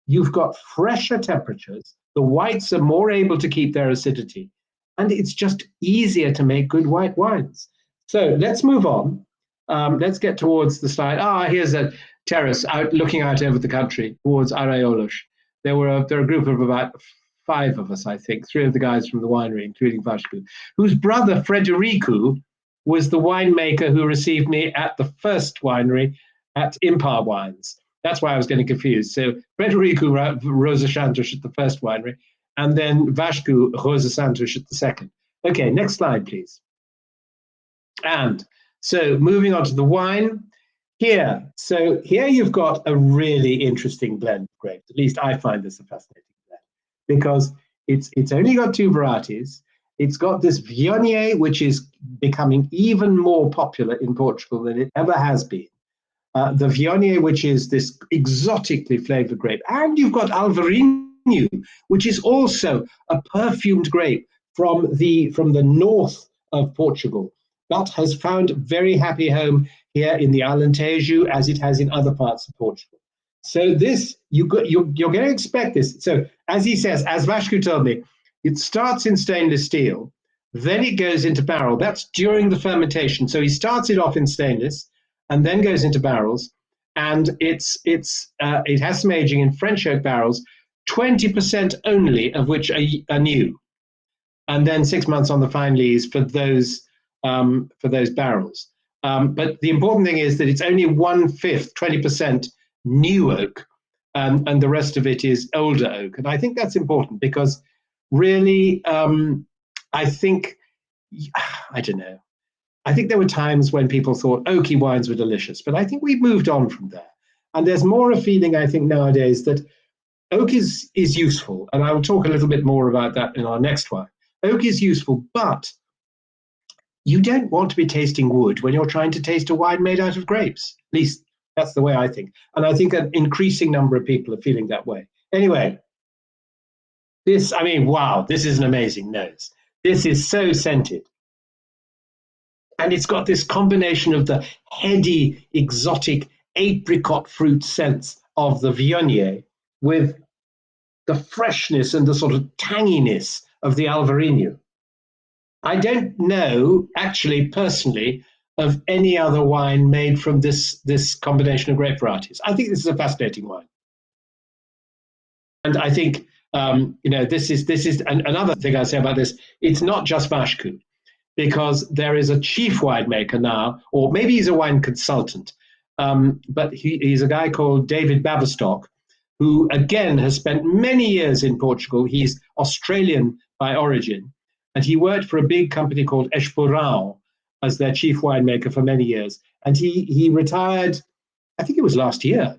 [SPEAKER 2] you've got fresher temperatures. The whites are more able to keep their acidity, and it's just easier to make good white wines. So let's move on. Let's get towards the slide. Here's a terrace looking out over the country towards Arraiolos. There are a group of about 5 of us, I think, 3 of the guys from the winery, including Vasco, whose brother Frederico was the winemaker who received me at the first winery at Impar Wines. That's why I was getting confused. So Frederico Rosa Santos at the first winery, and then Vasco Rosa Santos at the second. Okay, next slide, please. And so moving on to the wine here. So here you've got a really interesting blend of grapes. At least I find this a fascinating blend because it's only got 2 varieties. It's got this Viognier, which is becoming even more popular in Portugal than it ever has been. The Viognier, which is this exotically flavored grape. And you've got Alvarinho, which is also a perfumed grape from the north of Portugal, but has found very happy home here in the Alentejo, as it has in other parts of Portugal. So this, you're going to expect this. So as he says, as Vasco told me, it starts in stainless steel, then it goes into barrel. That's during the fermentation. So he starts it off in stainless and then goes into barrels. And it has some aging in French oak barrels, 20% only of which are new. And then 6 months on the fine lees for those barrels. But the important thing is that it's only 1/5, 20% new oak, and the rest of it is older oak. And I think that's important because really, I think, I don't know. I think there were times when people thought oaky wines were delicious, but I think we've moved on from there. And there's more a feeling, I think, nowadays that oak is useful. And I will talk a little bit more about that in our next one. Oak is useful, but you don't want to be tasting wood when you're trying to taste a wine made out of grapes. At least that's the way I think. And I think an increasing number of people are feeling that way. Anyway, wow, this is an amazing nose. This is so scented. And it's got this combination of the heady, exotic apricot fruit scents of the Viognier with the freshness and the sort of tanginess of the Alvarinho. I don't know, actually, personally, of any other wine made from this combination of grape varieties. I think this is a fascinating wine. And I think, this is another thing I say about this. It's not just Vasco, because there is a chief winemaker now, or maybe he's a wine consultant, but he's a guy called David Baverstock, who, again, has spent many years in Portugal. He's Australian by origin, and he worked for a big company called Esporão as their chief winemaker for many years. And he retired, I think it was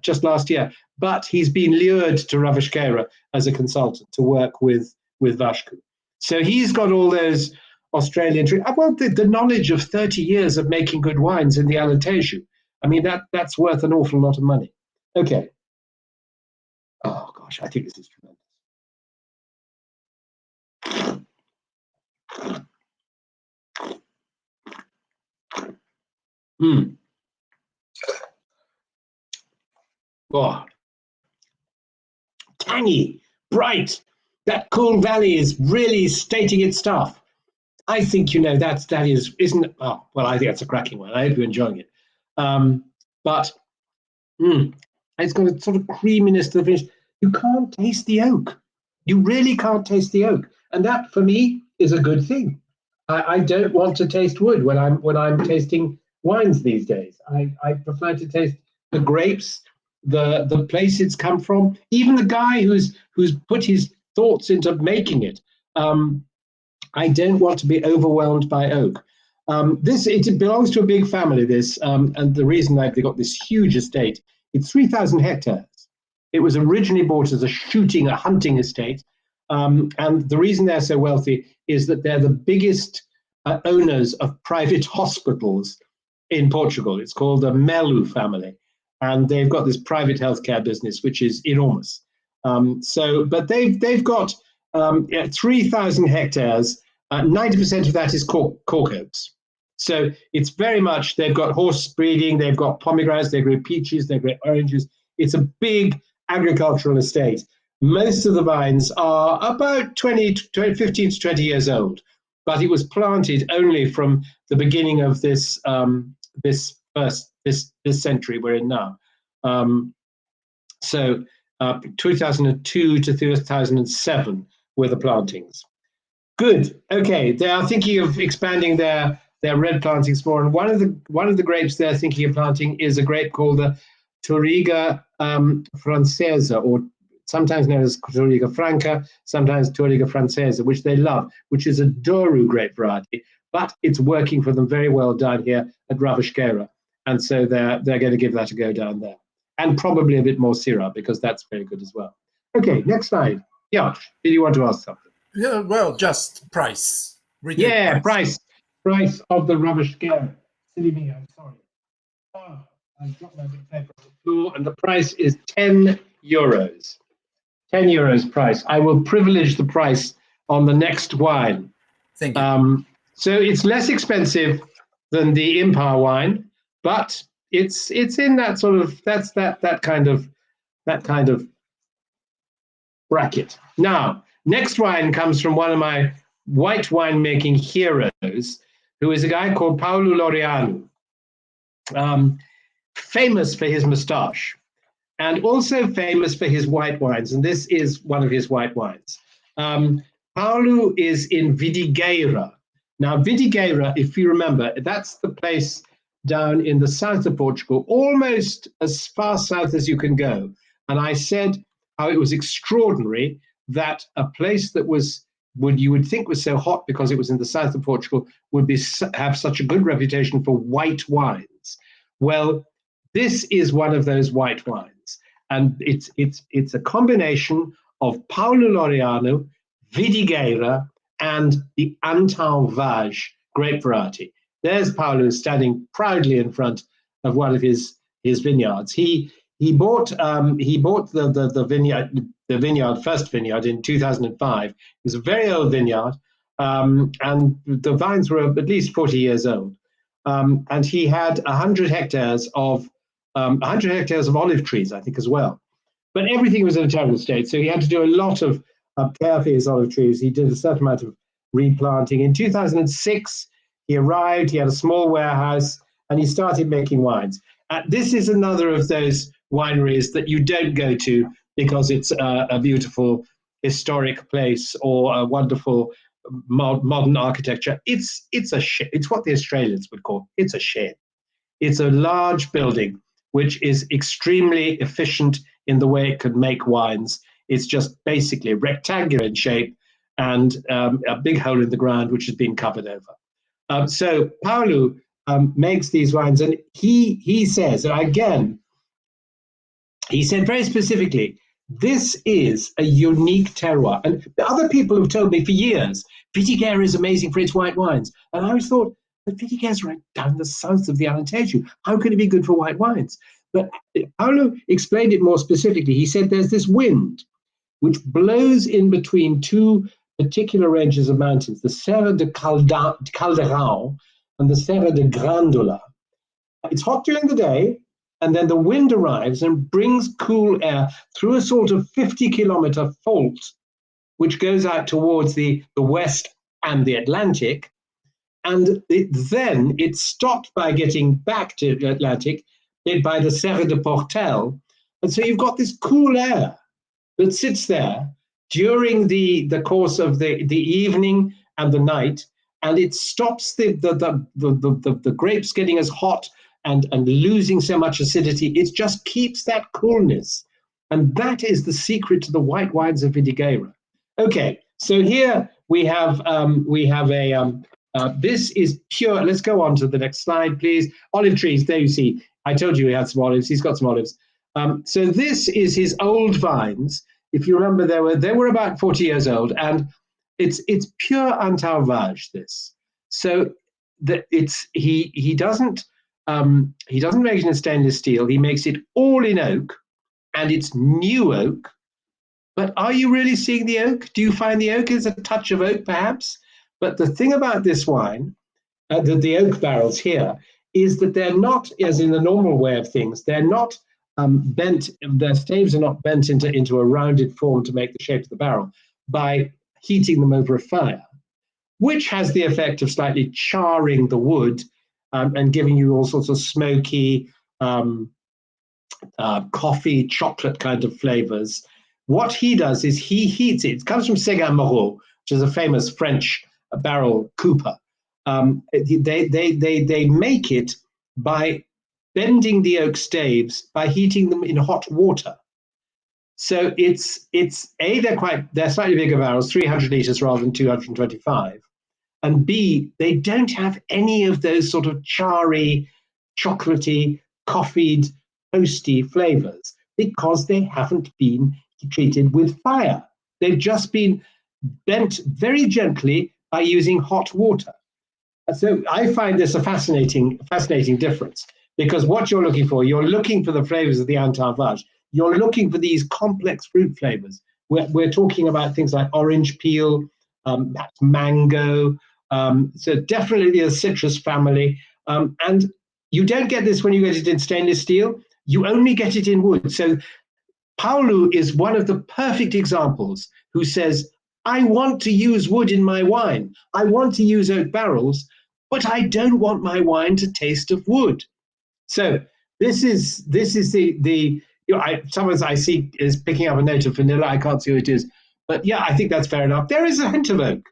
[SPEAKER 2] just last year, but he's been lured to Ravasqueira as a consultant to work with Vasco. So he's got all those Australian, the knowledge of 30 years of making good wines in the Alentejo. I mean, that's worth an awful lot of money. Okay. Oh, gosh, I think this is tremendous. Oh, tangy, bright. That cool valley is really stating its stuff. I think, that isn't. Oh, well, I think that's a cracking one. I hope you're enjoying it. But it's got a sort of creaminess to the finish. You can't taste the oak. You really can't taste the oak, and that for me is a good thing. I don't want to taste wood when I'm tasting wines these days. I prefer to taste the grapes, the place it's come from, even the guy who's put his thoughts into making it. I don't want to be overwhelmed by oak. It belongs to a big family, this, and the reason they've got this huge estate, it's 3,000 hectares. It was originally bought as a hunting estate, and the reason they're so wealthy is that they're the biggest owners of private hospitals in Portugal. It's called the Melo family, and they've got this private healthcare business, which is enormous. But they've got 3,000 hectares. 90% of that is cork oaks. So it's very much, they've got horse breeding, they've got pomegranates, they grow peaches, they grow oranges. It's a big agricultural estate. Most of the vines are about 15 to 20 years old, but it was planted only from the beginning of this century we're in now. 2002 to 2007 were the plantings. Good. Okay, they are thinking of expanding their red plantings more, and one of the grapes they're thinking of planting is a grape called the Touriga Francesa, or sometimes known as Touriga Franca, sometimes Touriga Francesa, which they love, which is a Douro grape variety, but it's working for them very well down here at Ravasqueira, and so they're going to give that a go down there, and probably a bit more Syrah, because that's very good as well. Okay, next slide. Yash, did you want to ask something?
[SPEAKER 3] Yeah, well, just price.
[SPEAKER 2] Yeah, price of the Ravasqueira. Silly me, I'm sorry. Oh, I dropped my bit of paper on the floor, and the price is 10 euros. 10 euros price. I will privilege the price on the next wine.
[SPEAKER 3] Thank you.
[SPEAKER 2] So it's less expensive than the Impar wine, but it's in that sort of that kind of bracket. Now, next wine comes from one of my white winemaking heroes, who is a guy called Paulo Laureano, famous for his moustache, and also famous for his white wines. And this is one of his white wines. Paulo is in Vidigueira. Now, Vidigueira, if you remember, that's the place down in the south of Portugal, almost as far south as you can go. And I said how it was extraordinary that a place that you would think was so hot because it was in the south of Portugal would have such a good reputation for white wines. Well, this is one of those white wines, and it's a combination of Paulo Laureano, Vidigueira, and the Antão Vaz grape variety. There's Paulo standing proudly in front of one of his vineyards. He bought the first vineyard in 2005. It was a very old vineyard, and the vines were at least 40 years old. And he had 100 hectares of olive trees, I think, as well. But everything was in a terrible state, so he had to do a lot of care for his olive trees. He did a certain amount of replanting. In 2006, he arrived. He had a small warehouse, and he started making wines. This is another of those wineries that you don't go to because it's a beautiful historic place or a wonderful modern architecture. It's a shed. It's what the Australians would call it's a shed. It's a large building which is extremely efficient in the way it could make wines. It's just basically rectangular in shape and a big hole in the ground which has been covered over. So Paulo makes these wines, and he says, and again, he said very specifically, this is a unique terroir. And other people have told me for years, Vidigueira is amazing for its white wines. And I always thought, but Vidigueira is right down the south of the Alentejo. How could it be good for white wines? But Paulo explained it more specifically. He said there's this wind which blows in between two particular ranges of mountains, the Serra de Caldeirão and the Serra de Grândola. It's hot during the day, and then the wind arrives and brings cool air through a sort of 50-kilometer fault, which goes out towards the west and the Atlantic. And then it's stopped by getting back to the Atlantic by the Serra de Portel. And so you've got this cool air that sits there during the course of the evening and the night, and it stops the grapes getting as hot and losing so much acidity. It just keeps that coolness. And that is the secret to the white wines of Vidigueira. Okay, so here we have a This is pure. Let's go on to the next slide, please. Olive trees. There you see. I told you he had some olives. He's got some olives. So this is his old vines. If you remember, they were about 40 years old, and it's pure entourage. This. So he doesn't make it in stainless steel. He makes it all in oak, and it's new oak. But are you really seeing the oak? Do you find the oak is a touch of oak, perhaps? But the thing about this wine, the oak barrels here, is that they're not, as in the normal way of things, they're not bent, their staves are not bent into a rounded form to make the shape of the barrel by heating them over a fire, which has the effect of slightly charring the wood and giving you all sorts of smoky, coffee, chocolate kind of flavors. What he does is he heats it. It comes from Séguin-Moreau, which is a famous French barrel cooper. They make it by bending the oak staves by heating them in hot water. So they're slightly bigger barrels, 300 liters rather than 225, and B, they don't have any of those sort of charry, chocolatey, coffeed, toasty flavors because they haven't been treated with fire. They've just been bent very gently by using hot water. So I find this a fascinating difference, because what you're looking for the flavors of the entourage. You're looking for these complex fruit flavors. We're talking about things like orange peel, mango, so definitely the citrus family. And you don't get this when you get it in stainless steel. You only get it in wood. So Paulo is one of the perfect examples who says, I want to use wood in my wine. I want to use oak barrels, but I don't want my wine to taste of wood. So this is the someone I see is picking up a note of vanilla. I can't see who it is, but yeah, I think that's fair enough. There is a hint of oak,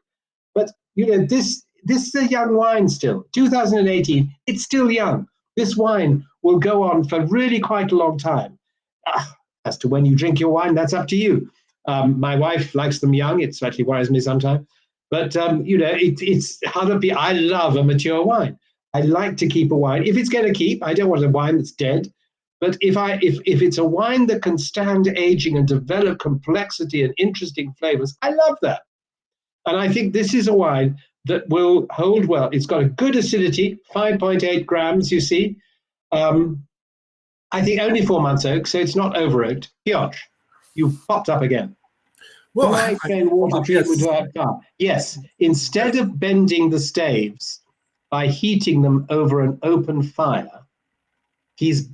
[SPEAKER 2] but this is a young wine still. 2018, it's still young. This wine will go on for really quite a long time. As to when you drink your wine, that's up to you. My wife likes them young. It slightly worries me sometimes. But, it's how to be. I love a mature wine. I like to keep a wine. If it's going to keep, I don't want a wine that's dead. But if it's a wine that can stand aging and develop complexity and interesting flavors, I love that. And I think this is a wine that will hold well. It's got a good acidity, 5.8 grams, you see. I think only 4 months oak, so it's not over oaked. Piotr, you've popped up again.
[SPEAKER 3] Well,
[SPEAKER 2] My friend water treatment
[SPEAKER 3] yes.
[SPEAKER 2] Yes, instead of bending the staves by heating them over an open fire, he's not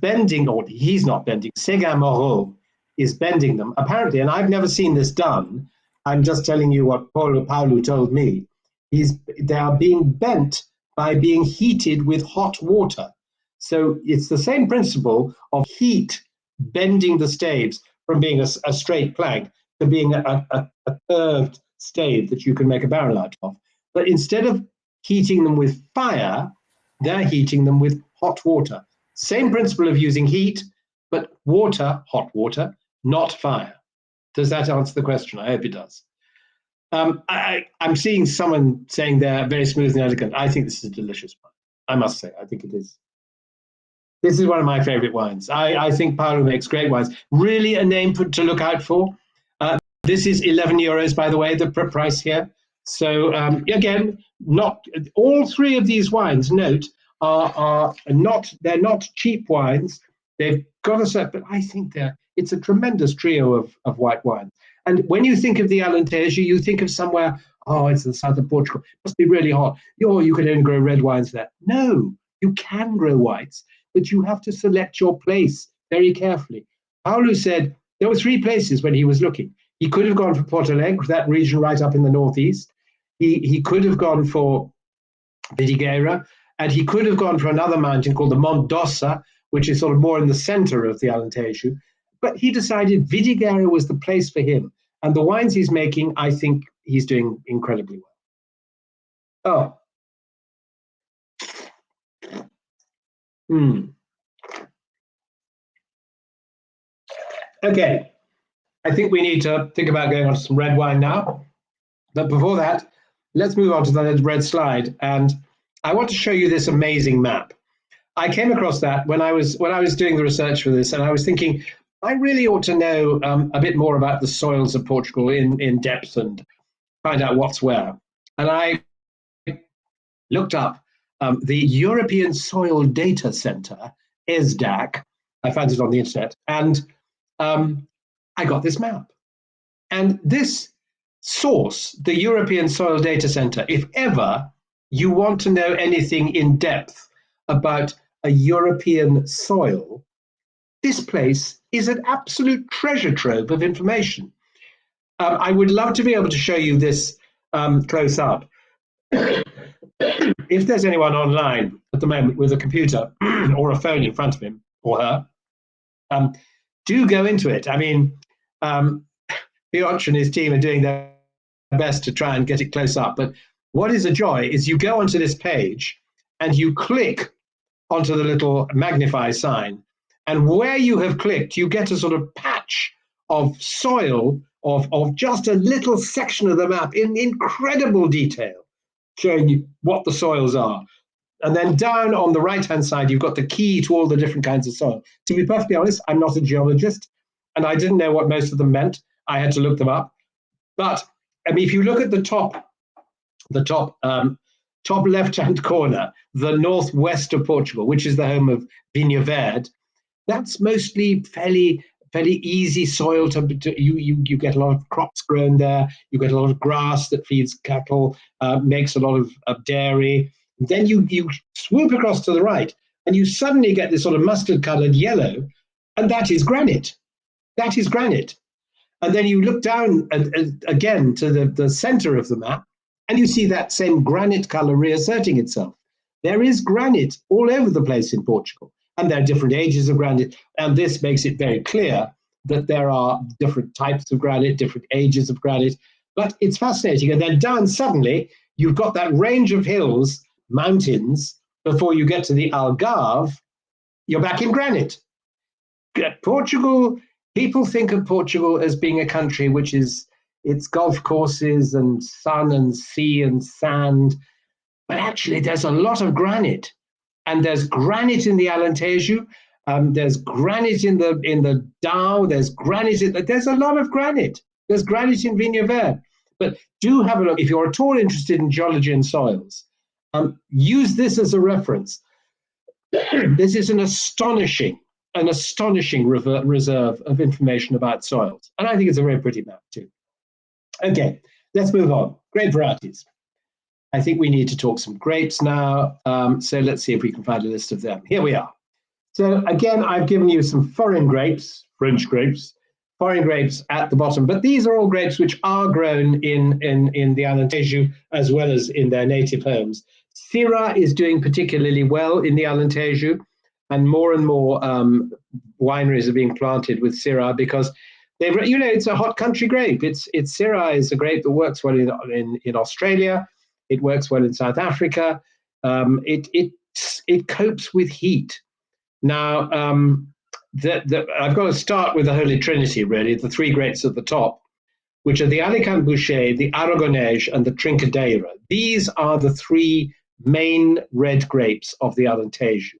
[SPEAKER 2] bending, Séguin-Moreau is bending them, apparently, and I've never seen this done. I'm just telling you what Paulo told me. They are being bent by being heated with hot water. So it's the same principle of heat bending the staves from being a straight plank to being a curved stave that you can make a barrel out of. But instead of heating them with fire, they're heating them with hot water. Same principle of using heat, but hot water, not fire. Does that answer the question? I hope it does. I'm seeing someone saying they're very smooth and elegant. I think this is a delicious wine. I must say, I think it is. This is one of my favorite wines. I think Paulo makes great wines. Really a name to look out for. This is 11 euros, by the way, the price here. So again, not all three of these wines, note, they're not cheap wines. They've got a set, but I think it's a tremendous trio of white wine. And when you think of the Alentejo, you think of somewhere, it's the south of Portugal. It must be really hot. You can only grow red wines there. No, you can grow whites, but you have to select your place very carefully. Paulo said there were 3 places when he was looking. He could have gone for Porto Alegre, that region right up in the northeast. He could have gone for Vidigueira, and he could have gone for another mountain called the Monte d'Ossa, which is sort of more in the center of the Alentejo. But he decided Vidigueira was the place for him. And the wines he's making, I think he's doing incredibly well. Okay, I think we need to think about going on to some red wine now. But before that, let's move on to the red slide. And I want to show you this amazing map. I came across that when I was doing the research for this, and I was thinking, I really ought to know a bit more about the soils of Portugal in depth and find out what's where. And I looked up the European Soil Data Center, ESDAC. I found it on the internet, and I got this map. And this source, the European Soil Data Center, if ever you want to know anything in depth about a European soil, this place is an absolute treasure trove of information. I would love to be able to show you this close up. If there's anyone online at the moment with a computer or a phone in front of him or her, do go into it. I mean, Piotr and his team are doing their best to try and get it close up. But what is a joy is you go onto this page and you click onto the little magnify sign. And where you have clicked, you get a sort of patch of soil of just a little section of the map in incredible detail, showing you what the soils are. And then down on the right-hand side, you've got the key to all the different kinds of soil. To be perfectly honest, I'm not a geologist, and I didn't know what most of them meant. I had to look them up. But I mean, if you look at the top left-hand corner, the northwest of Portugal, which is the home of Vinha Verde, that's mostly fairly easy soil. You get a lot of crops grown there. You get a lot of grass that feeds cattle, makes a lot of dairy. Then you swoop across to the right, and you suddenly get this sort of mustard-colored yellow, and that is granite. That is granite. And then you look down again to the center of the map, and you see that same granite color reasserting itself. There is granite all over the place in Portugal, and there are different ages of granite, and this makes it very clear that there are different types of granite, different ages of granite, but it's fascinating. And then down suddenly, you've got that range of hills, mountains, before you get to the Algarve, you're back in granite. Portugal, people think of Portugal as being a country which is, it's golf courses and sun and sea and sand, but actually there's a lot of granite. And there's granite in the Alentejo, there's granite in the Dow, there's a lot of granite. There's granite in Vinha Verde. But do have a look, if you're at all interested in geology and soils, use this as a reference. This is an astonishing reserve of information about soils. And I think it's a very pretty map too. Okay, let's move on. Grape varieties. I think we need to talk some grapes now. So let's see if we can find a list of them. Here we are. So again, I've given you some foreign grapes, French grapes, foreign grapes at the bottom, but these are all grapes which are grown in the Alentejo as well as in their native homes. Syrah is doing particularly well in the Alentejo, and more wineries are being planted with Syrah because it's a hot country grape. Syrah is a grape that works well in Australia. It works well in South Africa. It copes with heat. Now, I've got to start with the Holy Trinity, really, the three grapes at the top, which are the Alicante Bouschet, the Aragonese, and the Trincadeira. These are the three main red grapes of the Alentejo.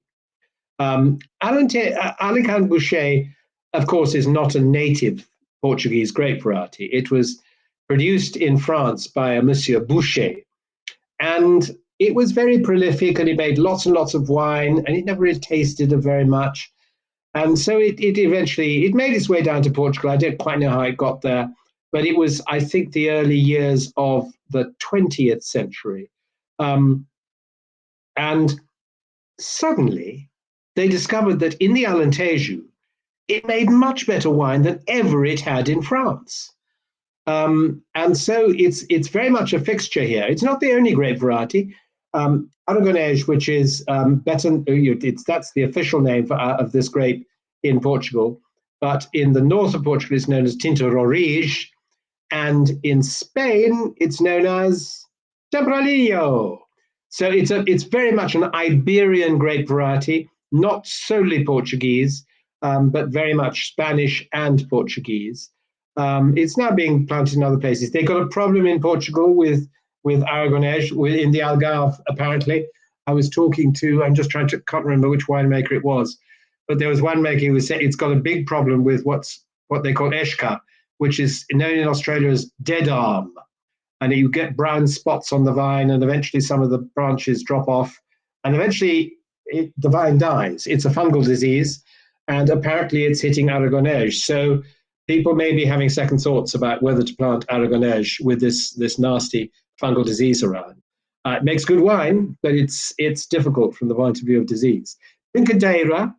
[SPEAKER 2] Alicante Bouschet, of course, is not a native Portuguese grape variety. It was produced in France by a Monsieur Boucher, and it was very prolific, and it made lots and lots of wine, and it never really tasted of very much. And so it eventually made its way down to Portugal. I don't quite know how it got there, but it was, I think, the early years of the 20th century. And suddenly they discovered that in the Alentejo, it made much better wine than ever it had in France. And so it's very much a fixture here. It's not the only grape variety. Aragonese, which is better, that's the official name of this grape in Portugal, but in the north of Portugal it's known as Tinta Roriz, and in Spain it's known as Tempranillo. So it's very much an Iberian grape variety, not solely Portuguese, but very much Spanish and Portuguese. It's now being planted in other places. They've got a problem in Portugal with with Aragonese in the Algarve, apparently. I was talking to, I'm just trying to, can't remember which winemaker it was, but there was one maker who was saying it's got a big problem with what they call eshka, which is known in Australia as dead arm. And you get brown spots on the vine, and eventually some of the branches drop off, and eventually the vine dies. It's a fungal disease, and apparently it's hitting Aragonese. So people may be having second thoughts about whether to plant Aragonese with this nasty fungal disease around. It makes good wine, but it's difficult from the point of view of disease. Trincadeira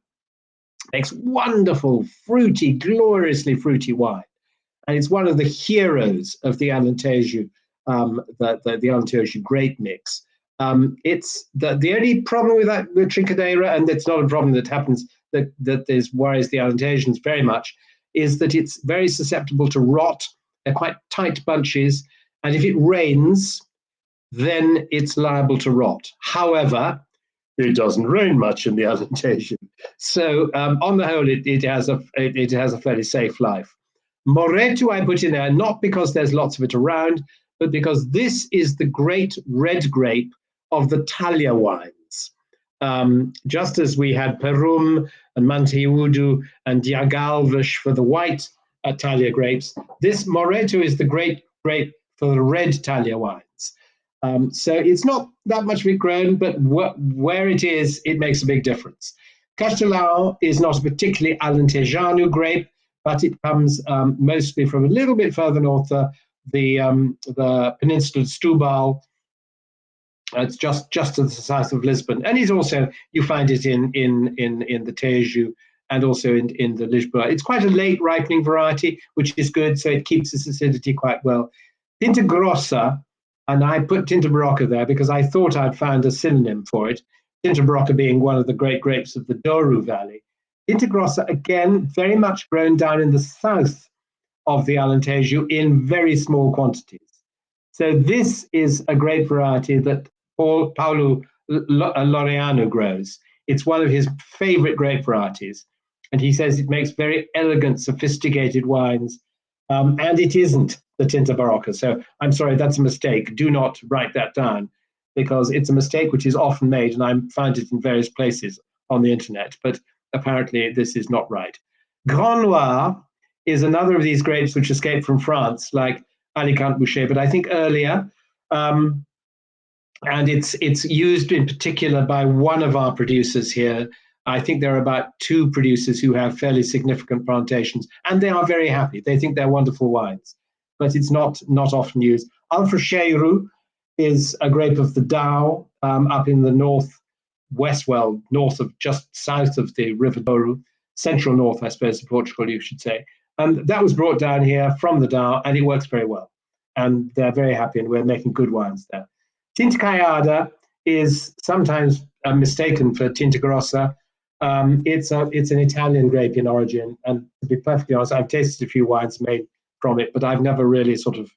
[SPEAKER 2] makes wonderful, fruity, gloriously fruity wine, and it's one of the heroes of the Alentejo, the Alentejo grape mix. It's the only problem with that with Trincadeira, and it's not a problem that happens that worries the Alentejans very much, is that it's very susceptible to rot. They're quite tight bunches, and if it rains, then it's liable to rot. However, it doesn't rain much in the Alentejo, so on the whole, it has a fairly safe life. Moreto I put in there not because there's lots of it around, but because this is the great red grape of the Talia wines. Just as we had Perum and Monteudo and Diagalves for the white Talia grapes, this Moreto is the great grape for the red Talia wines. So it's not that much of it grown, but where it is, it makes a big difference. Castelao is not a particularly Alentejano grape, but it comes mostly from a little bit further north, the peninsula of Setúbal. It's just to the south of Lisbon, and it's also, you find it in the Tejo and also in the Lisboa. It's quite a late ripening variety, which is good, so it keeps its acidity quite well. Tinta Grossa, and I put Tinta Barocca there because I thought I'd found a synonym for it. Tinta Barocca being one of the great grapes of the Douro Valley. Tinta Grossa, again, very much grown down in the south of the Alentejo in very small quantities. So this is a grape variety that Paulo Laureano grows. It's one of his favorite grape varieties. And he says it makes very elegant, sophisticated wines. And it isn't the Tinta Barocca. So I'm sorry, that's a mistake. Do not write that down, because it's a mistake which is often made, and I found it in various places on the internet. But apparently this is not right. Grand Noir is another of these grapes which escaped from France, like Alicante Boucher, but I think earlier. And it's used in particular by one of our producers here. I think there are about 2 producers who have fairly significant plantations, and they are very happy. They think they're wonderful wines, but it's not often used. Alfrecheiro is a grape of the Douro, up in the northwest, well, north of, just south of the River Douro, central north, I suppose, of Portugal, you should say. And that was brought down here from the Douro, and it works very well. And they're very happy, and we're making good wines there. Tinta Caiada is sometimes mistaken for Tinta Grossa. It's an Italian grape in origin, and to be perfectly honest, I've tasted a few wines made from it, but I've never really sort of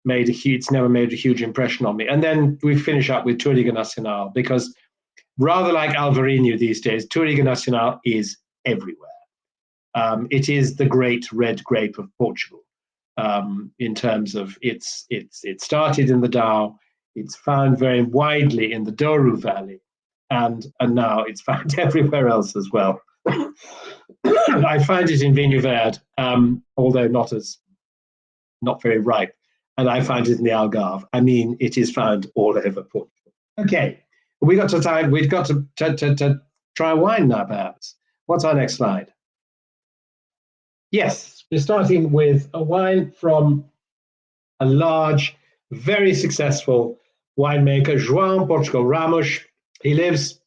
[SPEAKER 2] it's never made a huge impression on me. And then we finish up with Touriga Nacional, because rather like Alvarinho these days, Touriga Nacional is everywhere. It is the great red grape of Portugal, in terms of it started in the Douro. It's found very widely in the Douro Valley, and now it's found everywhere else as well. I find it in Vinho Verde, although not very ripe, and I find it in the Algarve. I mean, it is found all over Portugal. Okay, we've got to try wine now, perhaps. What's our next slide? Yes, we're starting with a wine from a large, very successful winemaker, João Portugal Ramos. His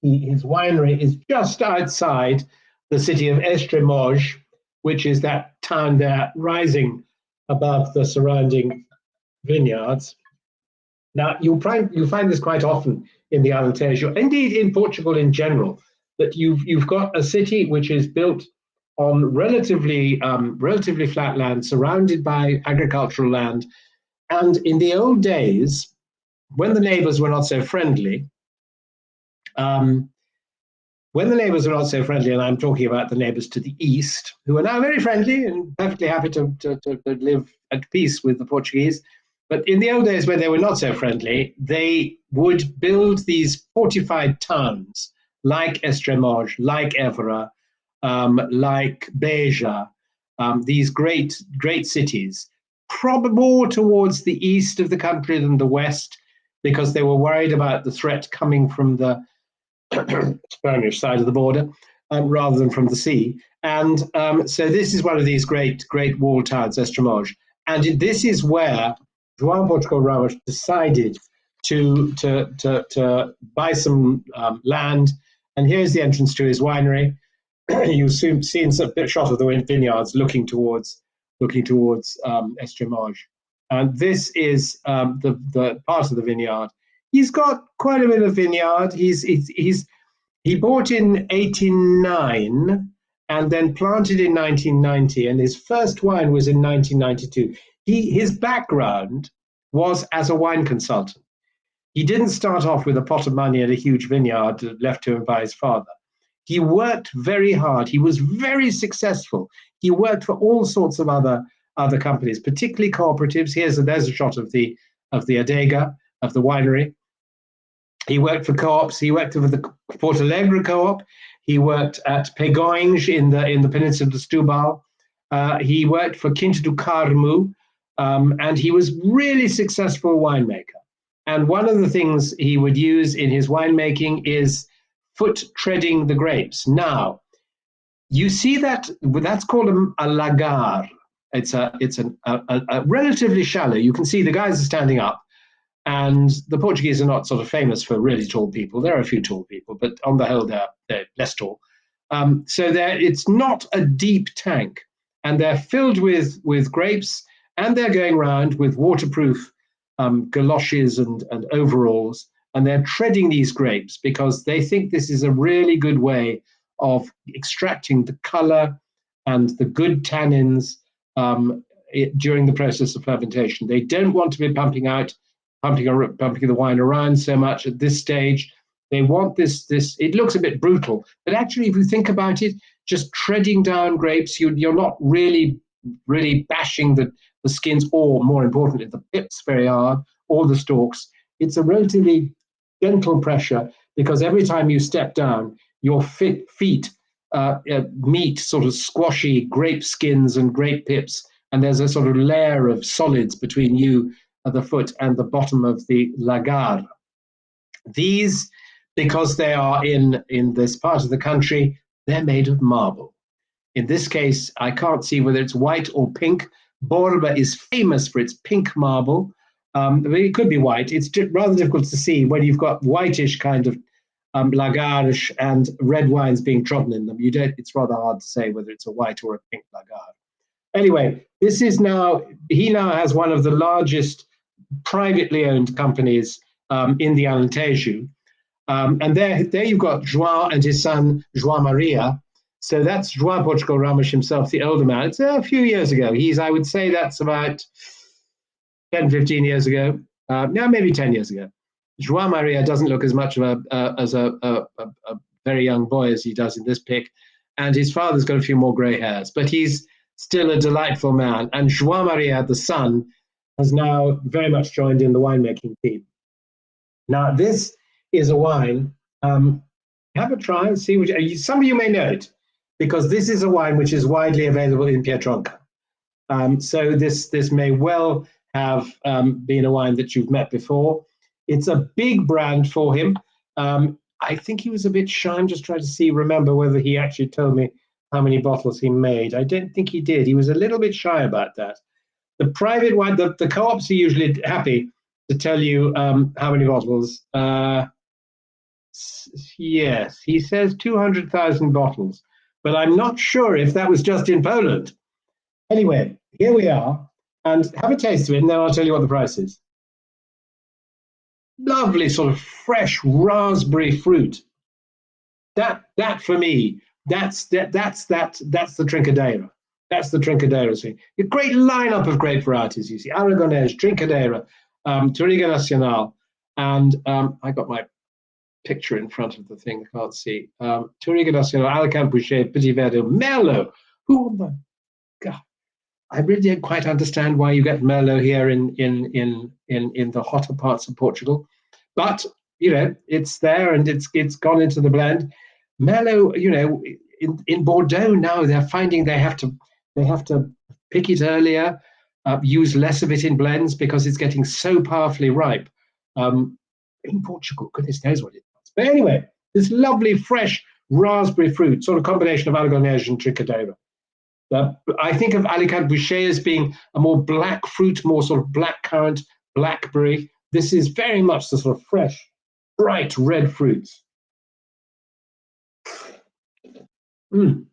[SPEAKER 2] winery is just outside the city of Estremoz, which is that town there rising above the surrounding vineyards. Now, you find this quite often in the Alentejo, indeed in Portugal in general, that you've got a city which is built on relatively flat land, surrounded by agricultural land. And in the old days, when the neighbors were not so friendly, and I'm talking about the neighbors to the east, who are now very friendly and perfectly happy to live at peace with the Portuguese, But in the old days, when they were not so friendly, they would build these fortified towns like Estremoz, like Évora, like Béja, these great cities, probably more towards the east of the country than the west, because they were worried about the threat coming from the Spanish side of the border rather than from the sea. And so this is one of these great wall towns, Estremoz. And this is where João Portugal Ramos decided to buy some land. And here's the entrance to his winery. You've seen a shot of the vineyards looking towards Estremoz. And this is the part of the vineyard. He's got quite a bit of vineyard. He bought in 1889 and then planted in 1990, and his first wine was in 1992. His background was as a wine consultant. He didn't start off with a pot of money and a huge vineyard left to him by his father. He worked very hard. He was very successful. He worked for all sorts of other companies, particularly cooperatives. There's a shot of the adega, of the winery. He worked for co-ops. He worked for the Porto Alegre co-op. He worked at Pegões in the peninsula of Setúbal. He worked for Quinta do Carmo, and he was really successful winemaker. And one of the things he would use in his winemaking is foot treading the grapes. Now, you see that's called a lagar. It's a relatively shallow. You can see the guys are standing up. And the Portuguese are not sort of famous for really tall people. There are a few tall people, but on the whole, they're less tall. So it's not a deep tank, and they're filled with grapes, and they're going around with waterproof galoshes and overalls, and they're treading these grapes because they think this is a really good way of extracting the color and the good tannins during the process of fermentation. They don't want to be pumping the wine around so much at this stage. They want this. It looks a bit brutal, but actually, if you think about it, just treading down grapes, you're not really bashing the skins, or more importantly, the pips very hard, or the stalks. It's a relatively gentle pressure, because every time you step down, your feet meet sort of squashy grape skins and grape pips, and there's a sort of layer of solids between you, the foot, and the bottom of the lagar. These, because they are in this part of the country, they're made of marble. In this case, I can't see whether it's white or pink. Borba is famous for its pink marble. It could be white. It's rather difficult to see when you've got whitish kind of lagars and red wines being trodden in them. It's rather hard to say whether it's a white or a pink lagar. Anyway, he now has one of the largest privately owned companies in the Alentejo. And there you've got João and his son, João Maria. So that's João Portugal Ramos himself, the older man. It's a few years ago. I would say that's about 10, 15 years ago. Maybe 10 years ago. João Maria doesn't look as much of a very young boy as he does in this pic. And his father's got a few more grey hairs, but he's still a delightful man. And João Maria, the son, has now very much joined in the winemaking team. Now, this is a wine. Have a try and see which. Some of you may know it, because this is a wine which is widely available in Pietronca. So this may well have been a wine that you've met before. It's a big brand for him. I think he was a bit shy. I'm just trying to remember whether he actually told me how many bottles he made. I don't think he did. He was a little bit shy about that. The private wine, the co-ops are usually happy to tell you how many bottles. Yes, he says 200,000 bottles, but I'm not sure if that was just in Poland. Anyway, here we are, and have a taste of it, and then I'll tell you what the price is. Lovely sort of fresh raspberry fruit. That for me, that's the Trincadeira. That's the Trincadeira thing. A great lineup of grape varieties, you see. Aragonés, Trincadeira, Touriga Nacional, and I got my picture in front of the thing, I can't see. Touriga Nacional, Alentejo, Petit Verdot, Merlot. Who on the God? I really don't quite understand why you get Merlot here in the hotter parts of Portugal, but you know it's there and it's gone into the blend. Merlot, you know, in Bordeaux now they're finding they have to pick it earlier, use less of it in blends because it's getting so powerfully ripe. In Portugal, goodness knows what it is. But anyway, this lovely fresh raspberry fruit, sort of combination of Aragonese and Tricadero. I think of Alicante Boucher as being a more black fruit, more sort of black currant, blackberry. This is very much the sort of fresh, bright red fruits. Mm.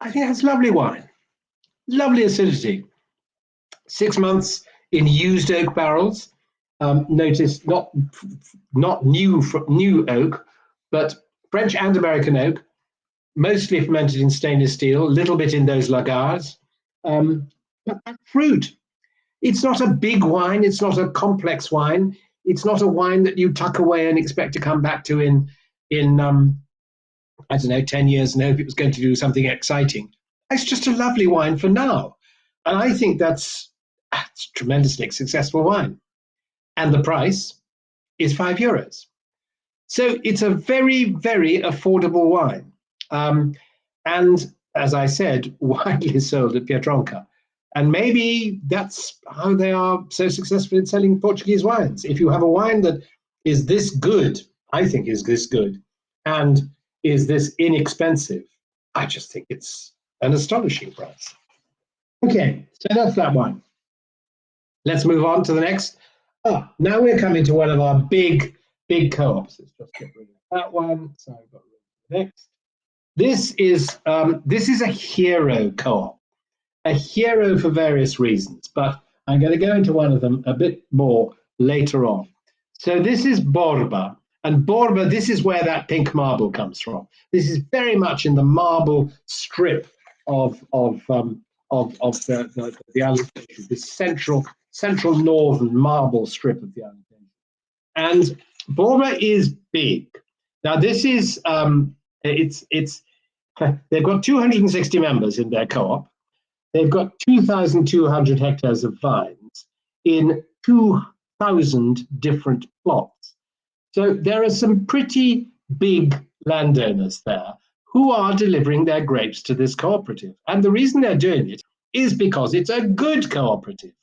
[SPEAKER 2] I think that's lovely wine, lovely acidity. 6 months in used oak barrels. Notice not new oak, but French and American oak, mostly fermented in stainless steel, a little bit in those lagars. But that fruit, it's not a big wine, it's not a complex wine, it's not a wine that you tuck away and expect to come back to in I don't know, 10 years and hope it was going to do something exciting. It's just a lovely wine for now. And I think that's tremendously successful wine. And the price is €5. So it's a very, very affordable wine. And as I said, widely sold at Pietronca. And maybe that's how they are so successful in selling Portuguese wines. If you have a wine that is this good, I think is this good, and is this inexpensive, I just think it's an astonishing price. Okay, so that's that one. Let's move on to the next. Now we're coming to one of our big co-ops. Let's just get rid of that one. So I've got rid of the next. This is a hero co-op, a hero for various reasons, but I'm going to go into one of them a bit more later on. So this is Borba, and Borba, this is where that pink marble comes from. This is very much in the marble strip of the Alentejo, this central northern marble strip of the Alentejo. And Borba is big. Now this is they've got 260 members in their co-op. They've got 2,200 hectares of vines in 2,000 different plots. So there are some pretty big landowners there who are delivering their grapes to this cooperative. And the reason they're doing it is because it's a good cooperative.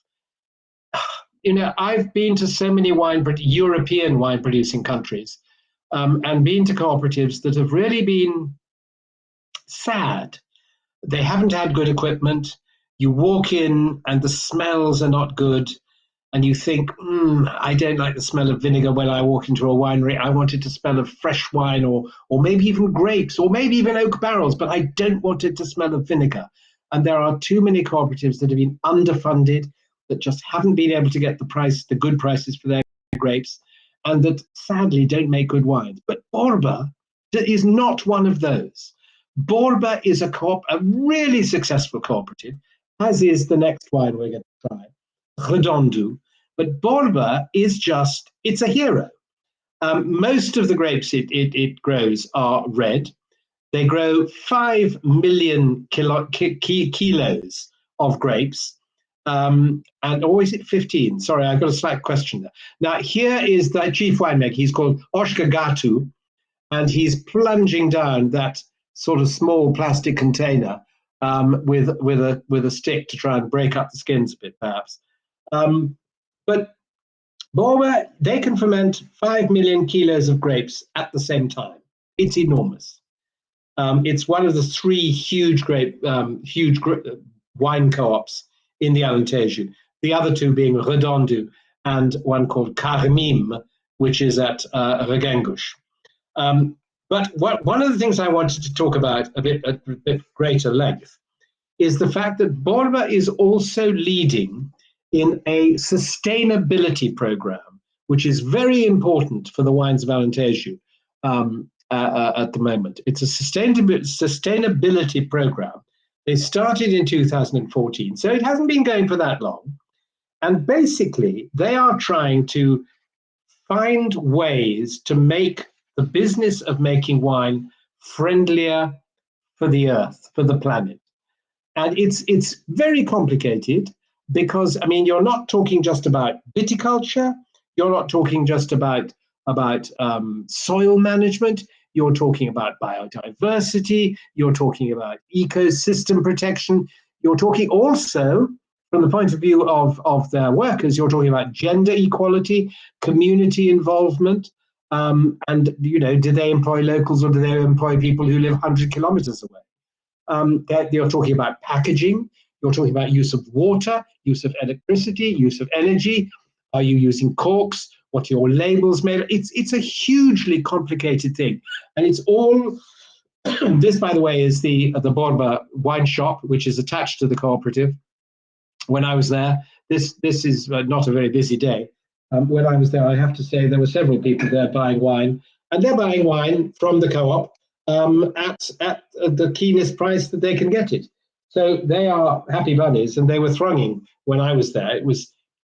[SPEAKER 2] You know, I've been to so many European wine producing countries and been to cooperatives that have really been sad. They haven't had good equipment. You walk in and the smells are not good. And you think, I don't like the smell of vinegar when I walk into a winery. I want it to smell of fresh wine or maybe even grapes or maybe even oak barrels, but I don't want it to smell of vinegar. And there are too many cooperatives that have been underfunded, that just haven't been able to get the good prices for their grapes, and that sadly don't make good wines. But Borba is not one of those. Borba is a really successful cooperative, as is the next wine we're going to try, Redondo. But Borba is it's a hero. Most of the grapes it grows are red. They grow 5 million kilos of grapes. Or is it 15? Sorry, I've got a slight question there. Now, here is the chief winemaker. He's called Oscar Gatu, and he's plunging down that sort of small plastic container with a stick to try and break up the skins a bit, perhaps. But Borba, they can ferment 5 million kilos of grapes at the same time. It's enormous. It's one of the 3 huge wine co-ops in the Alentejo. The other 2 being Redondo and one called Carmim, which is at Regengush. But one of the things I wanted to talk about a bit greater length is the fact that Borba is also leading in a sustainability program, which is very important for the wines of Alentejo at the moment. It's a sustainability program. They started in 2014, so it hasn't been going for that long. And basically, they are trying to find ways to make the business of making wine friendlier for the earth, for the planet. And it's very complicated because, I mean, you're not talking just about viticulture, you're not talking just about soil management, you're talking about biodiversity, you're talking about ecosystem protection, you're talking also, from the point of view of their workers, you're talking about gender equality, community involvement, and, you know, do they employ locals or do they employ people who live 100 kilometers away? You're talking about packaging, you're talking about use of water, use of electricity, use of energy. Are you using corks? What are your labels made of? It's a hugely complicated thing. And it's all, this, by the way, is the Borba wine shop, which is attached to the cooperative. When I was there, this is not a very busy day. When I was there, I have to say there were several people there buying wine, and they're buying wine from the co-op at the keenest price that they can get it. So they are happy bunnies, and they were thronging when I was there.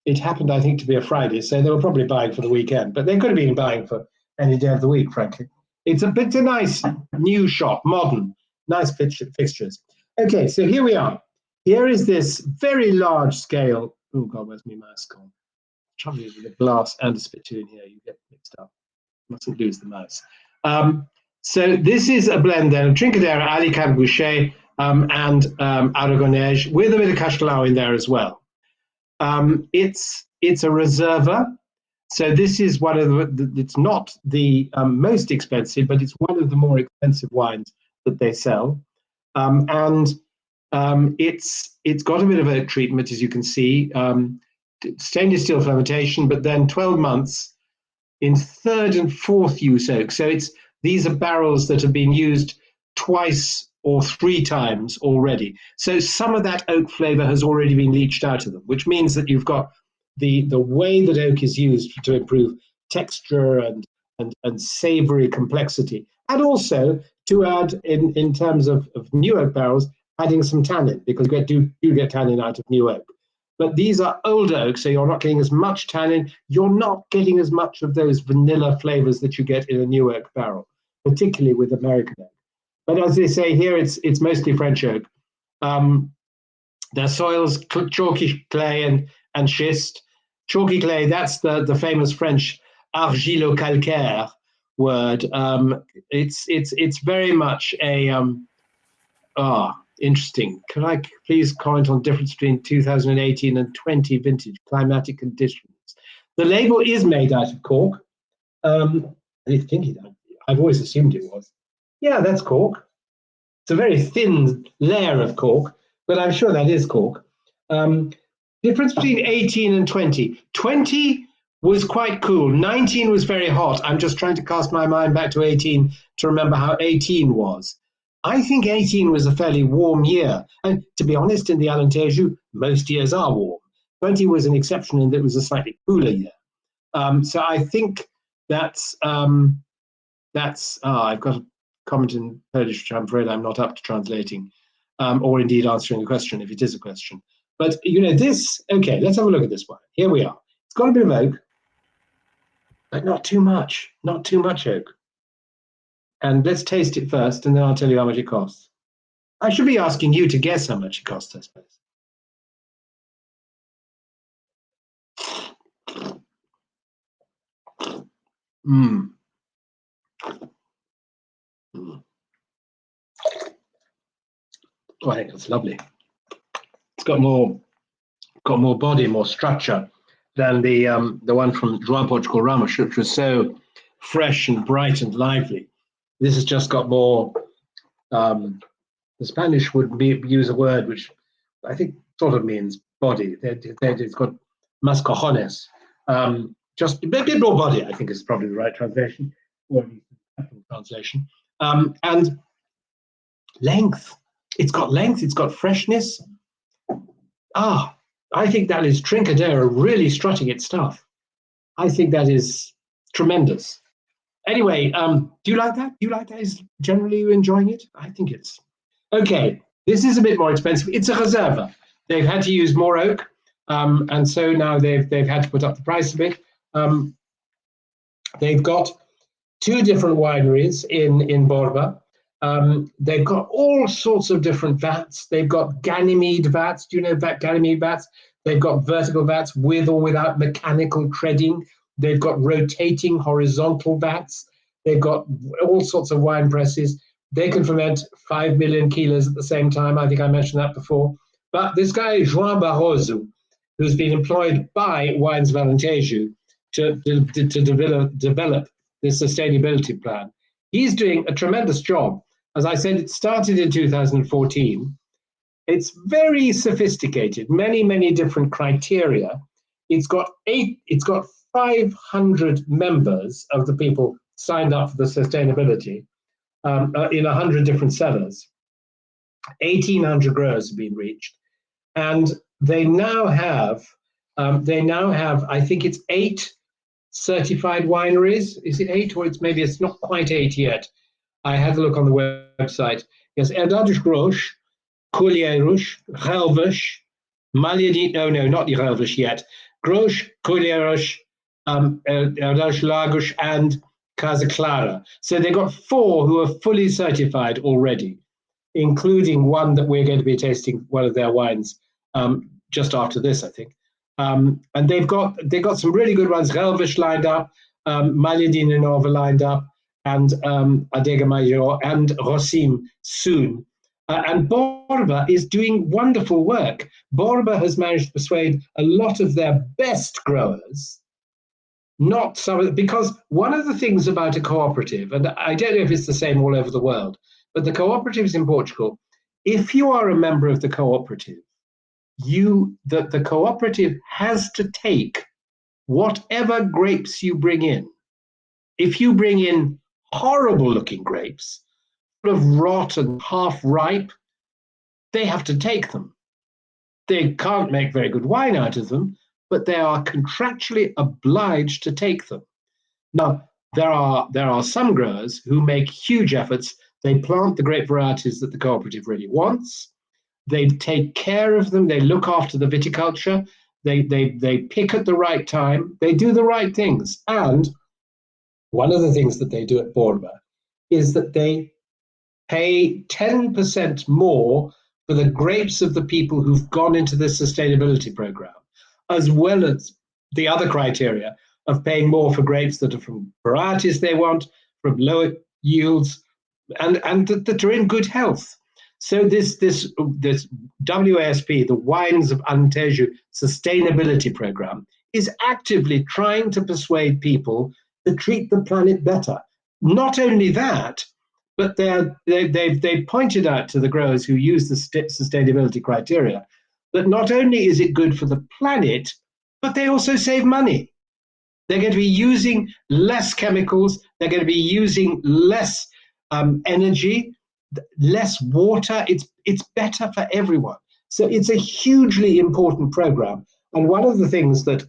[SPEAKER 2] It happened, I think, to be a Friday, so they were probably buying for the weekend, but they could have been buying for any day of the week, frankly. It's a nice new shop, modern, nice fixtures. Okay, so here we are. Here is this very large scale. Oh God, where's my mouse gone? Trouble is with a glass and a spittoon here, you get mixed up. Mustn't lose the mouse. So this is a blend then of Trincadera, Alicante Boucher, and Aragonese, with a bit of Castelao in there as well. It's a reserva. So this is one of it's not the most expensive, but it's one of the more expensive wines that they sell. It's got a bit of oak treatment, as you can see, stainless steel fermentation, but then 12 months in third and fourth use oak. So these are barrels that have been used twice or three times already. So some of that oak flavor has already been leached out of them, which means that you've got the way that oak is used to improve texture and savory complexity, and also to add in terms of new oak barrels, adding some tannin, because you do get tannin out of new oak. But these are old oak, so you're not getting as much tannin. You're not getting as much of those vanilla flavors that you get in a new oak barrel, particularly with American oak. But as they say here, it's mostly French oak. Their soils, chalky clay and schist. Chalky clay, that's the famous French argilo-calcaire word. It's very much a interesting. Could I please comment on the difference between 2018 and 20 vintage climatic conditions? The label is made out of cork. I didn't think it. I've always assumed it was. Yeah, that's cork. It's a very thin layer of cork, but I'm sure that is cork. Difference between 18 and 20. 20 was quite cool. 19 was very hot. I'm just trying to cast my mind back to 18 to remember how 18 was. I think 18 was a fairly warm year. And to be honest, in the Alentejo, most years are warm. 20 was an exception in that it was a slightly cooler year. So I think that's I've got a comment in Polish, which I'm afraid I'm not up to translating, or indeed answering a question if it is a question. But, you know, okay, let's have a look at this one. Here we are. It's got a bit of oak, but not too much oak. And let's taste it first, and then I'll tell you how much it costs. I should be asking you to guess how much it costs, I suppose. Oh, I think that's lovely. It's got more body, more structure than the one from João Portugal Ramos, which was so fresh and bright and lively. This has just got more. The Spanish would use a word which I think sort of means body. It's got más cojones. Just a bit more body, I think, is probably the right translation, or at least translation. And length. It's got length. It's got freshness. I think that is Trincadera really strutting its stuff. I think that is tremendous. Anyway, do you like that? Do you like that? Is generally you enjoying it? I think it's okay. This is a bit more expensive. It's a reserva. They've had to use more oak, and so now they've had to put up the price a bit. They've got two different wineries in Borba. They've got all sorts of different vats. They've got Ganymede vats. Do you know Ganymede vats? They've got vertical vats with or without mechanical treading. They've got rotating horizontal vats. They've got all sorts of wine presses. They can ferment 5 million kilos at the same time. I think I mentioned that before. But this guy, João Barroso, who's been employed by Wines of Alentejo to develop this sustainability plan, he's doing a tremendous job. As I said, it started in 2014. It's very sophisticated, many different criteria. It's got 500 members of the people signed up for the sustainability in 100 different cellars. 1,800 growers have been reached, and they now have, I think it's 8 certified wineries. Is it 8, or it's not quite 8 yet? I had a look on the website. Yes, Herdades Grosch, Colheiros, Relvas, Malhadinho, no, not Relvas yet. Grosch, Colheiros, Herdades Lagos, and Casa Clara. So they got 4 who are fully certified already, including one that we're going to be tasting one of their wines just after this, I think. And they've got some really good ones. Relvas lined up, Malhadinho Nova lined up, and Adega Major and Rosim soon. And Borba is doing wonderful work. Borba has managed to persuade a lot of their best growers, not some, because one of the things about a cooperative, and I don't know if it's the same all over the world, but the cooperatives in Portugal, if you are a member of the cooperative, the cooperative has to take whatever grapes you bring in. If you bring in horrible looking grapes, full of rot and half ripe, they have to take them. They can't make very good wine out of them, but they are contractually obliged to take them. Now, there are some growers who make huge efforts. They plant the grape varieties that the cooperative really wants. They take care of them. They look after the viticulture. They pick at the right time. They do the right things. And one of the things that they do at Borba is that they pay 10% more for the grapes of the people who've gone into this sustainability program, as well as the other criteria of paying more for grapes that are from varieties they want, from lower yields, and that are in good health. So this WASP, the Wines of Alentejo Sustainability Program, is actively trying to persuade people to treat the planet better. Not only that, but they've pointed out to the growers who use the sustainability criteria that not only is it good for the planet, but they also save money. They're going to be using less chemicals. They're going to be using less energy, less water. It's better for everyone. So it's a hugely important program. And one of the things that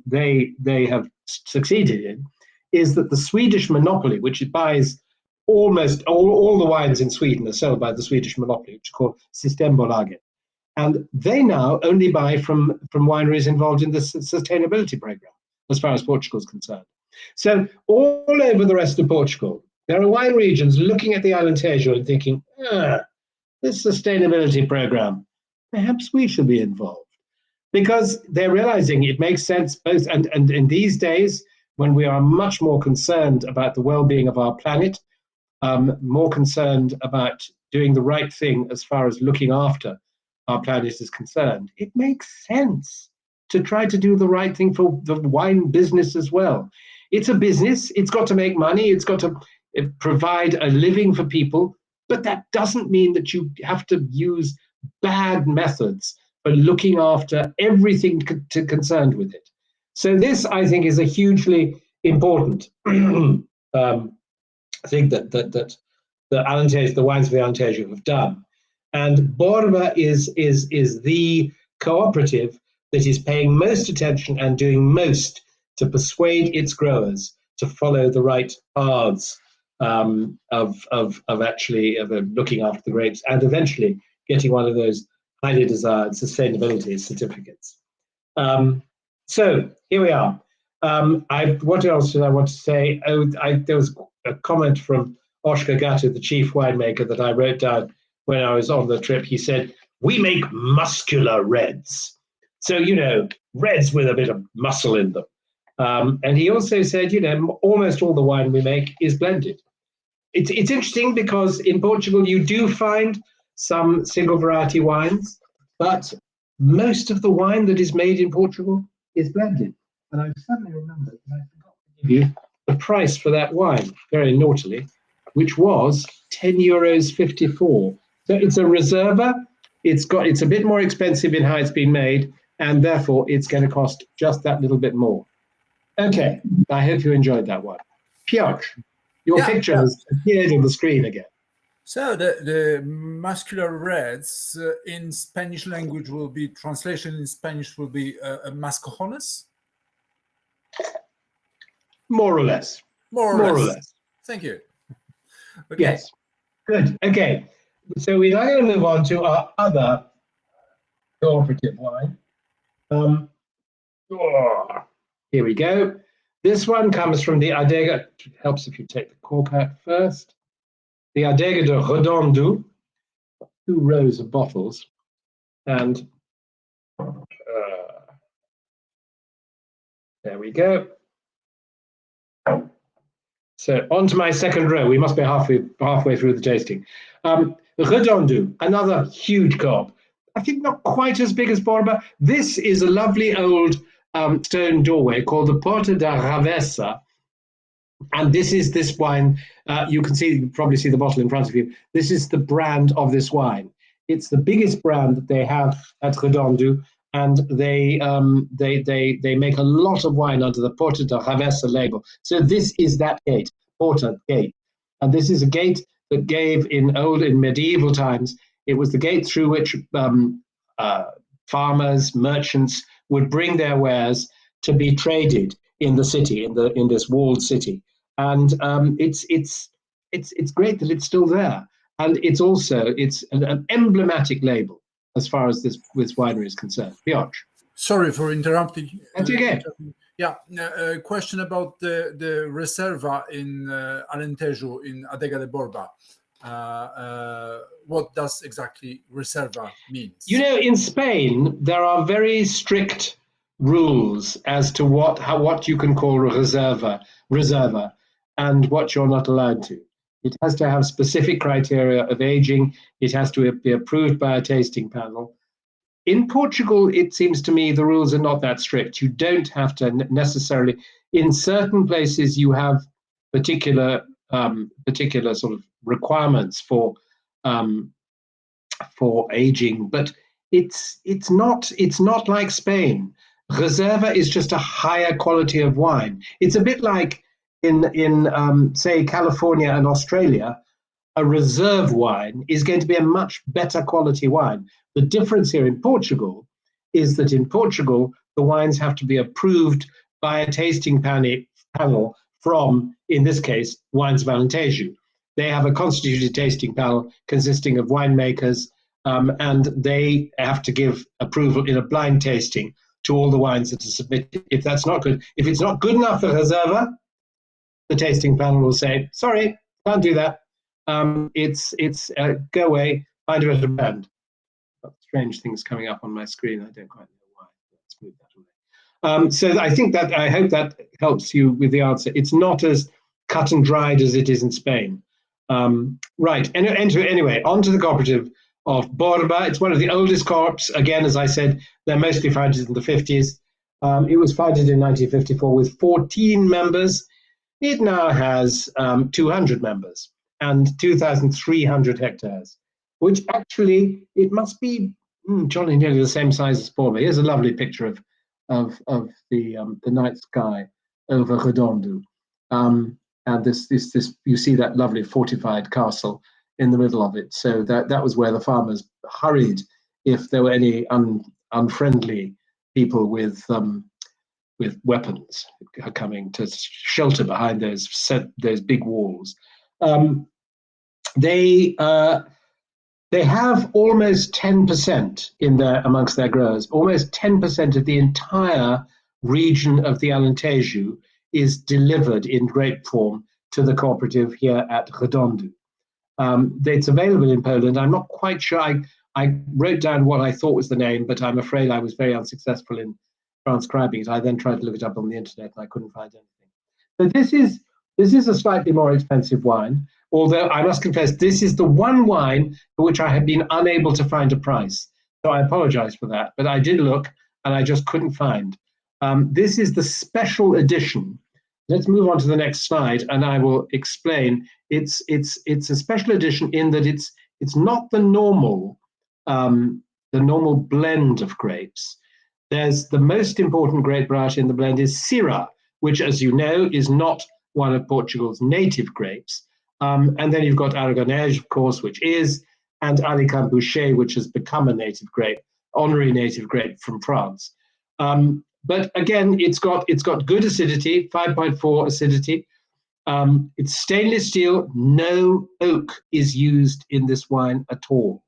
[SPEAKER 2] they have succeeded in is that the Swedish monopoly, which buys almost all the wines in Sweden, are sold by the Swedish monopoly, which is called Systembolaget. And they now only buy from wineries involved in the sustainability program, as far as Portugal is concerned. So all over the rest of Portugal, there are wine regions looking at the Alentejo and thinking, this sustainability program, perhaps we should be involved. Because they're realizing it makes sense both, and in these days, when we are much more concerned about the well-being of our planet, more concerned about doing the right thing as far as looking after our planet is concerned, it makes sense to try to do the right thing for the wine business as well. It's a business, it's got to make money, it's got to provide a living for people, but that doesn't mean that you have to use bad methods for looking after everything concerned with it. So this, I think, is a hugely important thing that the Alentejo, the wines of the Alentejo have done. And Borba is the cooperative that is paying most attention and doing most to persuade its growers to follow the right paths of looking after the grapes and eventually getting one of those highly desired sustainability certificates. So here we are. What else did I want to say? There was a comment from Oskar Gatter, the chief winemaker that I wrote down when I was on the trip, he said, "We make muscular reds." So, reds with a bit of muscle in them. And he also said, almost all the wine we make is blended. It's interesting because in Portugal you do find some single variety wines, but most of the wine that is made in Portugal is blended. And I've suddenly remembered that I forgot to give you the price for that wine, very naughtily, which was €10.54. So it's a reserva. It's a bit more expensive in how it's been made, and therefore it's going to cost just that little bit more. Okay, I hope you enjoyed that one. Piotr, your picture has appeared on the screen again.
[SPEAKER 3] So the muscular reds in Spanish language will be, translation in Spanish will be mascojones?
[SPEAKER 2] More or less.
[SPEAKER 3] More or less. Thank you.
[SPEAKER 2] Okay. Yes. Good. Okay. So we're now going to move on to our other cooperative wine. Here we go. This one comes from the Adega. It helps if you take the cork out first. The Adega de Redondo, 2 rows of bottles, and there we go. So on to my second row. We must be halfway through the tasting. Redondo, another huge cob. I think not quite as big as Borba. This is a lovely old stone doorway called the Porta da Ravessa. And this is this wine. You can probably see the bottle in front of you. This is the brand of this wine. It's the biggest brand that they have at Redondo, and they make a lot of wine under the Porta da Ravessa label. So this is that gate, Porta Gate, and this is a gate that gave in medieval times. It was the gate through which farmers, merchants would bring their wares to be traded in the city, in this walled city. And it's great that it's still there, and it's an emblematic label as far as this winery is concerned. Piotr.
[SPEAKER 3] Sorry for interrupting.
[SPEAKER 2] That's okay.
[SPEAKER 3] Yeah, a question about the Reserva in Alentejo in Adega de Borba. What does exactly Reserva mean?
[SPEAKER 2] In Spain there are very strict rules as to what you can call a reserva, and what you're not allowed to. It has to have specific criteria of aging. It has to be approved by a tasting panel. In Portugal, it seems to me the rules are not that strict. You don't have to necessarily. In certain places, you have particular sort of requirements for aging, but it's not like Spain. Reserva is just a higher quality of wine. It's a bit like in say California and Australia. A reserve wine is going to be a much better quality wine. The difference here in Portugal is that in Portugal, the wines have to be approved by a tasting panel from, in this case, Wines of Alentejo. They have a constituted tasting panel consisting of winemakers, and they have to give approval in a blind tasting to all the wines that are submitted. If it's not good enough for Reserva, the tasting panel will say, sorry, can't do that. Go away, find a better brand. Strange things coming up on my screen. I don't quite know why. Let's move that away. So I hope that helps you with the answer. It's not as cut and dried as it is in Spain. Right. Anyway, on to the cooperative of Borba. It's one of the oldest co-ops. Again, as I said, they're mostly founded in the 50s. It was founded in 1954 with 14 members. It now has 200 members and 2,300 hectares, which actually it must be jolly nearly the same size as Borba. Here's a lovely picture of the night sky over Redondo, and this you see that lovely fortified castle in the middle of it. So that was where the farmers hurried if there were any unfriendly people with weapons coming to shelter behind those big walls. They have almost 10% amongst their growers. Almost 10% of the entire region of the Alentejo is delivered in grape form to the cooperative here at Redondo. It's available in Poland. I'm not quite sure. I wrote down what I thought was the name, but I'm afraid I was very unsuccessful in transcribing it. I then tried to look it up on the internet and I couldn't find anything. But this is a slightly more expensive wine, although I must confess this is the one wine for which I have been unable to find a price. So I apologize for that, but I did look and I just couldn't find. This is the special edition. Let's move on to the next slide and I will explain. It's a special edition in that it's not the normal blend of grapes. There's the most important grape variety in the blend is Syrah, which, as you know, is not one of Portugal's native grapes. And then you've got Aragonese, of course, which is, and Alicante Bouschet, which has become a native grape, honorary native grape from France. But again, it's got good acidity, 5.4 acidity. It's stainless steel. No oak is used in this wine at all.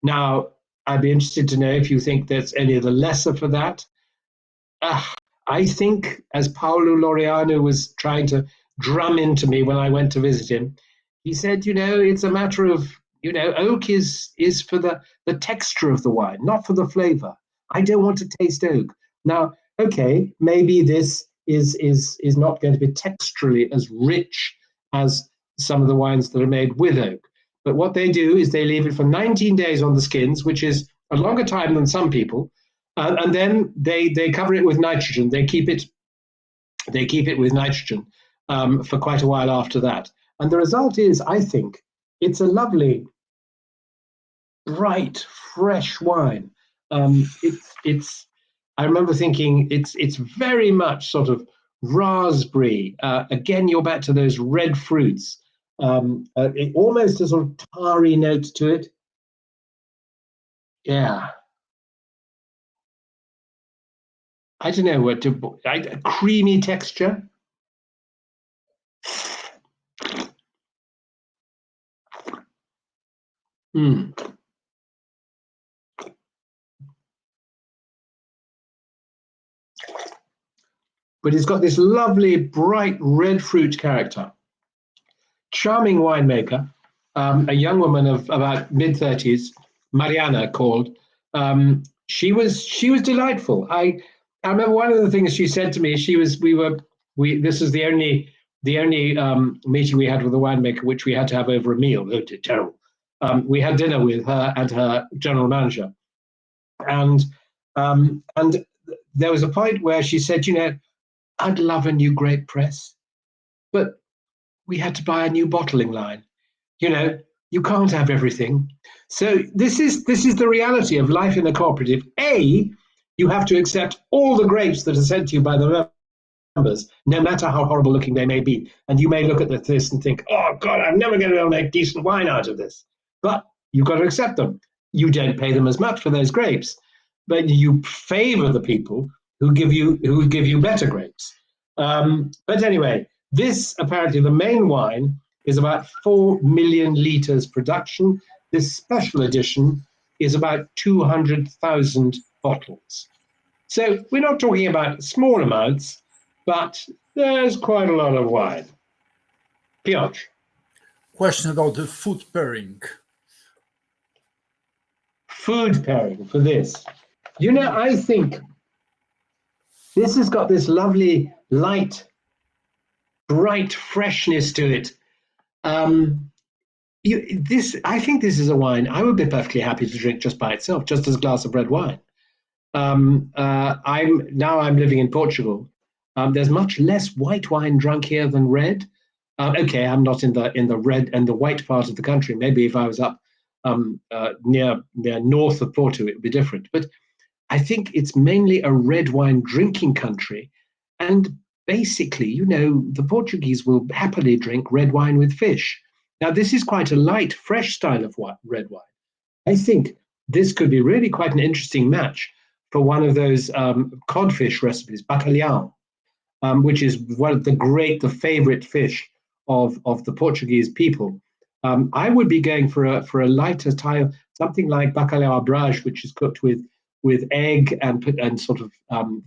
[SPEAKER 2] Now, I'd be interested to know if you think there's any of the lesser for that. I think, as Paolo Laureano was trying to drum into me when I went to visit him, he said, it's a matter of, oak is for the texture of the wine, not for the flavor. I don't want to taste oak. Now, okay, maybe this is not going to be texturally as rich as some of the wines that are made with oak. But what they do is they leave it for 19 days on the skins, which is a longer time than some people, and then they cover it with nitrogen. They keep it with nitrogen for quite a while after that. And the result is, I think, it's a lovely, bright, fresh wine. I remember thinking it's very much sort of raspberry. Again, you're back to those red fruits. Almost a sort of tarry note to it. Yeah. I don't know what to. A creamy texture. But it's got this lovely, bright red fruit character. Charming winemaker, a young woman of about mid-30s, Mariana called. She was delightful. I remember one of the things she said to me. This is the only meeting we had with the winemaker, which we had to have over a meal. Oh, terrible. We had dinner with her and her general manager, and there was a point where she said, I'd love a new grape press, but we had to buy a new bottling line. You can't have everything. So this is the reality of life in a cooperative. You have to accept all the grapes that are sent to you by the members, no matter how horrible looking they may be. And you may look at this and think, oh God, I'm never going to be able to make decent wine out of this. But you've got to accept them. You don't pay them as much for those grapes, but you favor the people who give you better grapes. But anyway, this apparently the main wine is about 4 million liters production. This special edition is about 200,000 bottles. So we're not talking about small amounts, but there's quite a lot of wine. Piotr.
[SPEAKER 3] Question about the food pairing.
[SPEAKER 2] Food pairing for this. I think this has got this lovely, light, bright freshness to it. I think this is a wine I would be perfectly happy to drink just by itself, just as a glass of red wine. I'm living in Portugal. There's much less white wine drunk here than red. Okay, I'm not in the red and the white part of the country. Maybe if I was up near north of Porto, it would be different. But I think it's mainly a red wine drinking country, and basically, the Portuguese will happily drink red wine with fish. Now, this is quite a light, fresh style of red wine. I think this could be really quite an interesting match for one of those codfish recipes, bacalhau, which is one of the favorite fish of the Portuguese people. I would be going for a lighter style, something like bacalhau à brás, which is cooked with egg and sort of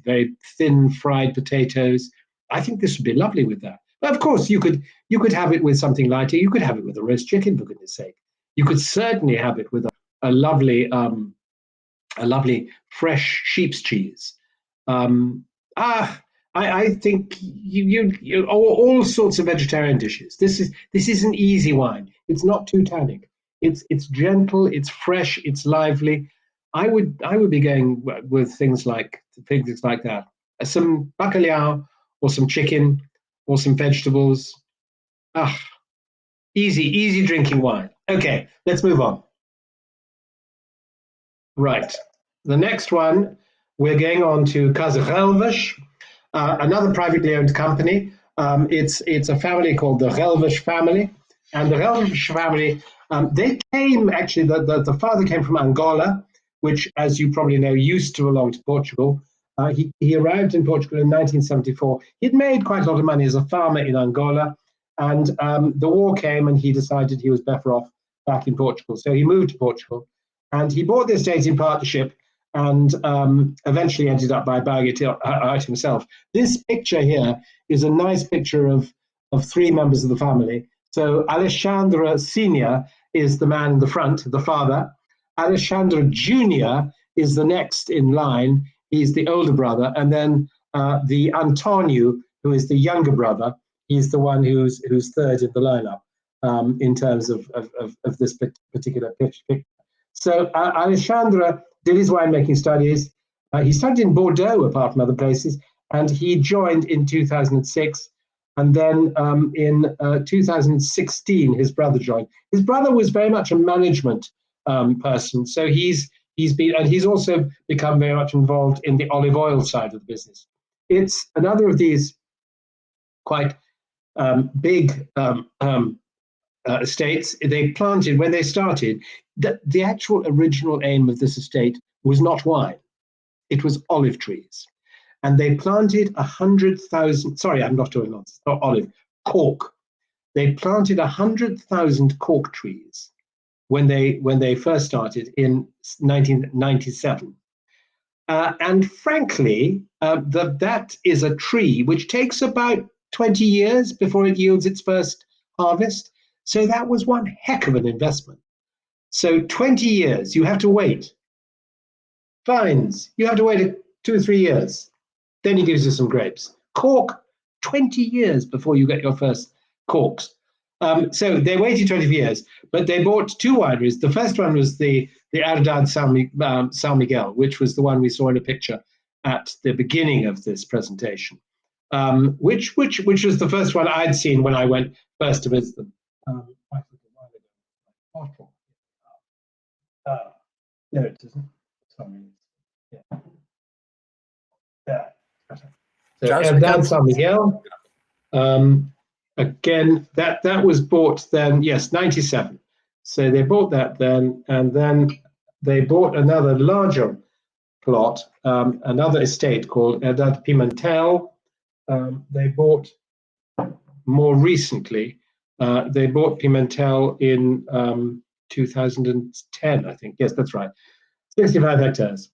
[SPEAKER 2] very thin fried potatoes. I think this would be lovely with that. Of course, you could have it with something lighter. You could have it with a roast chicken, for goodness sake. You could certainly have it with a lovely fresh sheep's cheese. Um, ah, I think you all sorts of vegetarian dishes. This is an easy wine. It's not too tannic. It's gentle. It's fresh. It's lively. I would be going with things like that. Some bacalhau or some chicken or some vegetables. Ah, easy drinking wine. Okay, let's move on. Right. The next one, we're going on to Casa Relvas, another privately owned company. It's a family called the Relvas family. And the Relvas family, they came, actually, the father came from Angola, which, as you probably know, used to belong to Portugal. He arrived in Portugal in 1974. He'd made quite a lot of money as a farmer in Angola, and the war came and he decided he was better off back in Portugal. So he moved to Portugal, and he bought the estate in partnership and eventually ended up by buying it out himself. This picture here is a nice picture of three members of the family. So Alexandre Senior is the man in the front, the father. Alexandre Junior is the next in line. He's the older brother. And then the Antonio, who is the younger brother, he's the one who's third in the lineup in terms of this particular picture. So Alexandre did his winemaking studies. He studied in Bordeaux, apart from other places, and he joined in 2006. And then in 2016, his brother joined. His brother was very much a management person, so he's also become very much involved in the olive oil side of the business. It's another of these quite big estates. They planted, when they started, the actual original aim of this estate was not wine, it was olive trees. And they planted 100,000, sorry, I'm not doing nonsense, not olive, cork. They planted 100,000 cork trees when they first started in 1997. And frankly, that is a tree which takes about 20 years before it yields its first harvest. So that was one heck of an investment. So 20 years, you have to wait. Vines, you have to wait 2 or 3 years. Then he gives you some grapes. Cork, 20 years before you get your first corks. So they waited 20 years, but they bought two wineries. The first one was the Herdade São Miguel, which was the one we saw in a picture at the beginning of this presentation, which was the first one I'd seen when I went first to visit them. No, it isn't. Sorry. Yeah. There. So Herdade São Miguel. Again, that was bought then, yes, 97. So they bought that then, and then they bought another larger plot, another estate called Herdade Pimentel. They bought more recently, they bought Pimentel in 2010, I think. Yes, that's right. 65 hectares.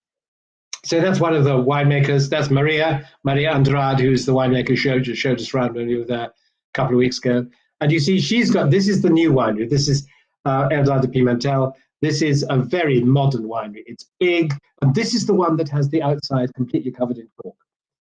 [SPEAKER 2] So that's one of the winemakers. That's Maria Andrade, who's the winemaker showed us around when we were there a couple of weeks ago. And you see, this is the new winery. This is Herdade Pimentel. This is a very modern winery. It's big, and this is the one that has the outside completely covered in cork,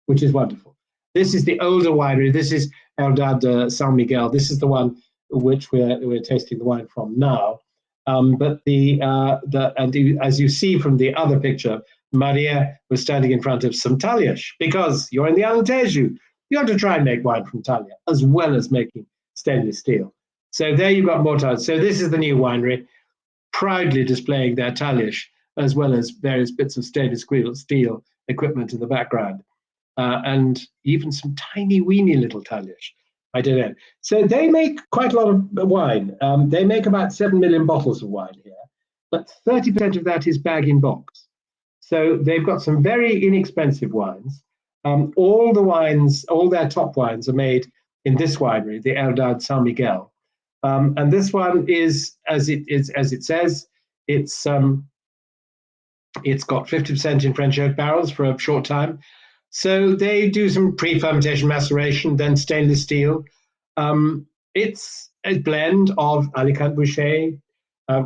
[SPEAKER 2] which is wonderful. This is the older winery. This is Herdade São Miguel. This is the one which we're tasting the wine from now. But as you see from the other picture, Maria was standing in front of some talhas, because you're in the Alentejo. You have to try and make wine from talhas as well as making stainless steel. So there you've got more talhas. So this is the new winery, proudly displaying their talhas as well as various bits of stainless steel equipment in the background, and even some tiny weeny little talhas. I don't know. So they make quite a lot of wine. They make about 7 million bottles of wine here, but 30% of that is bag-in-box. So they've got some very inexpensive wines. All the wines, all their top wines are made in this winery, the Herdade São Miguel. And this one is, as it says, it's got 50% in French oak barrels for a short time. So they do some pre-fermentation maceration, then stainless steel. It's a blend of Alicante Boucher.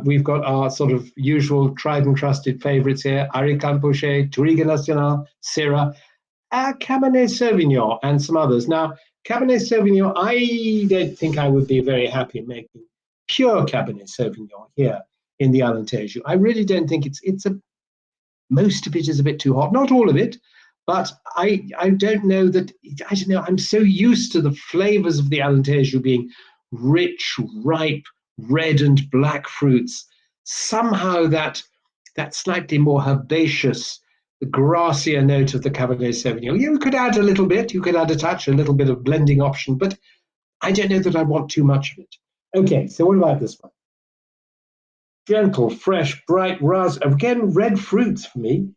[SPEAKER 2] We've got our sort of usual tried and trusted favorites here: Alicante Boucher, Touriga Nacional, Syrah, Cabernet Sauvignon, and some others. Now, Cabernet Sauvignon, I don't think I would be very happy making pure Cabernet Sauvignon here in the Alentejo. I really don't think most of it is a bit too hot. Not all of it, but I don't know that, I don't know, I'm so used to the flavors of the Alentejo being rich, ripe, red and black fruits. Somehow that slightly more herbaceous, the grassier note of the Cabernet Sauvignon. You could add a little bit, you could add a touch, a little bit of blending option, but I don't know that I want too much of it. Okay, so what about this one? Gentle, fresh, bright, raspberry. Again, red fruits for me.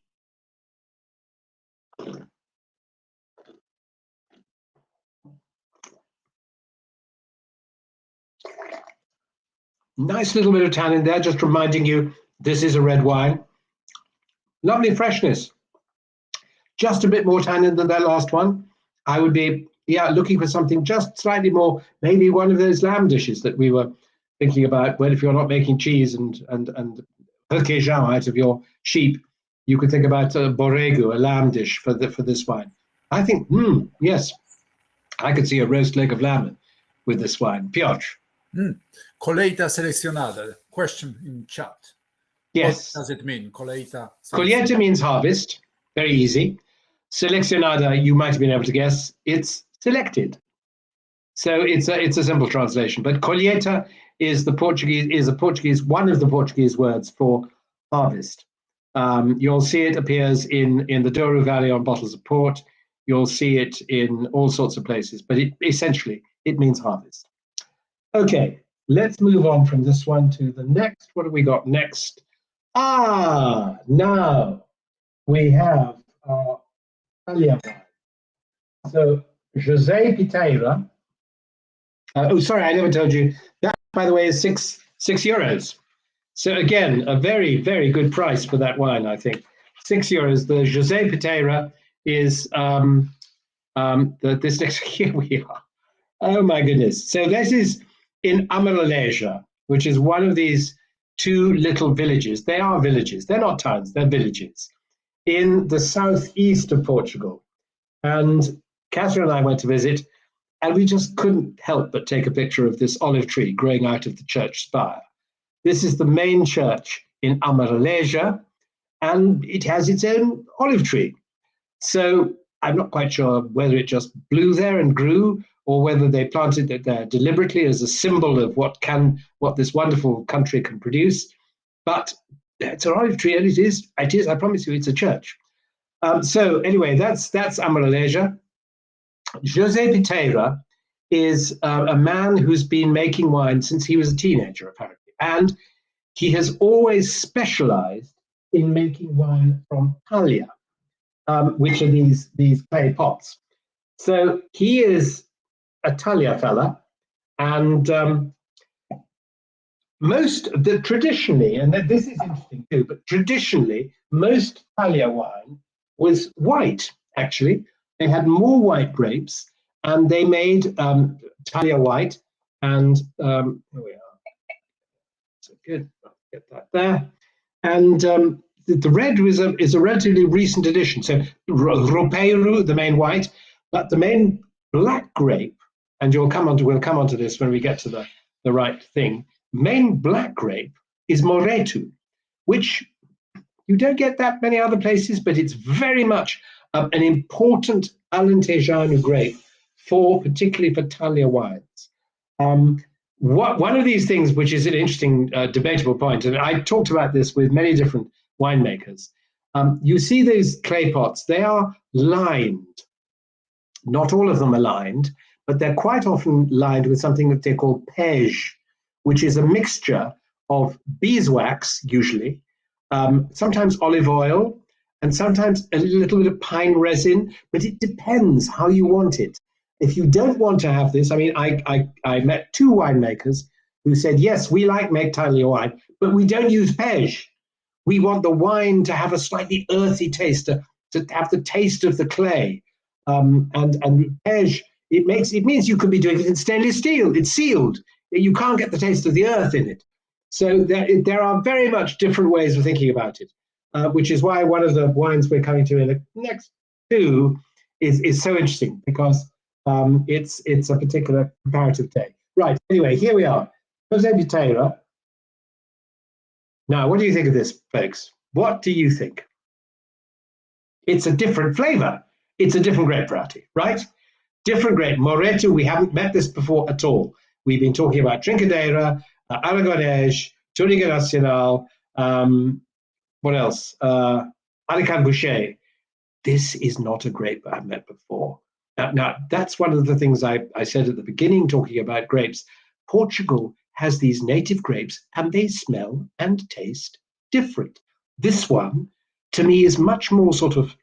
[SPEAKER 2] Nice little bit of tannin there, just reminding you this is a red wine. Lovely freshness. Just a bit more tannin than that last one. I would be, looking for something just slightly more, maybe one of those lamb dishes that we were thinking about. Well, if you're not making cheese and requesón out of your sheep, you could think about a borrego, a lamb dish for this wine. I think, yes, I could see a roast leg of lamb with this wine. Piotr.
[SPEAKER 3] Colheita seleccionada. Question in chat.
[SPEAKER 2] Yes.
[SPEAKER 3] What does it mean? Colheita.
[SPEAKER 2] Colheita means harvest. Very easy. Seleccionada, you might have been able to guess, it's selected. So it's a simple translation. But colheita is one of the Portuguese words for harvest. You'll see it appears in the Douro Valley on bottles of port. You'll see it in all sorts of places, but essentially it means harvest. Okay, let's move on from this one to the next. What have we got next? Now we have our Italian wine. So José Piteira. Sorry, I never told you. That, by the way, is six euros. So again, a very, very good price for that wine, I think. 6 euros. The José Piteira is this next. Here we are. Oh my goodness. So this is in Alentejo, which is one of these two little villages. They are villages. They're not towns. They're villages in the southeast of Portugal. And Catherine and I went to visit, and we just couldn't help but take a picture of this olive tree growing out of the church spire. This is the main church in Alentejo, and it has its own olive tree. So I'm not quite sure whether it just blew there and grew, or whether they planted it there deliberately as a symbol of what this wonderful country can produce. But it's an olive tree, and it is, I promise you, it's a church. So anyway, that's Alentejo. José Piteira is a man who's been making wine since he was a teenager, apparently. And he has always specialized in making wine from talha, which are these clay pots. So he is a talha fella, and traditionally, and this is interesting too, but traditionally, most talha wine was white, actually. They had more white grapes, and they made talha white, and here we are. So good, I'll get that there. And the red is a relatively recent addition. So Ropeiro, the main white, but the main black grape, and we'll come onto this when we get to the right thing. Main black grape is Moretu, which you don't get that many other places, but it's very much an important Alentejano grape particularly for talha wines. One of these things, which is an interesting debatable point, and I talked about this with many different winemakers. You see these clay pots, they are lined. Not all of them are lined, but they're quite often lined with something that they call pege, which is a mixture of beeswax, usually, sometimes olive oil, and sometimes a little bit of pine resin, but it depends how you want it. If you don't want to have this, I mean, I met two winemakers who said, yes, we make talha wine, but we don't use pege. We want the wine to have a slightly earthy taste, to have the taste of the clay. And pege it means you could be doing it in stainless steel. It's sealed. You can't get the taste of the earth in it. So there are very much different ways of thinking about it, which is why one of the wines we're coming to in the next two is so interesting, because it's a particular comparative take. Right. Anyway, here we are. José de Teira. Now, what do you think of this, folks? What do you think? It's a different flavor. It's a different grape variety, right? Different grape. Moreto, we haven't met this before at all. We've been talking about Trincadeira, Aragonés, Touriga Nacional, what else? Alicante Boucher. This is not a grape I've met before. Now, that's one of the things I said at the beginning, talking about grapes. Portugal has these native grapes, and they smell and taste different. This one, to me, is much more sort of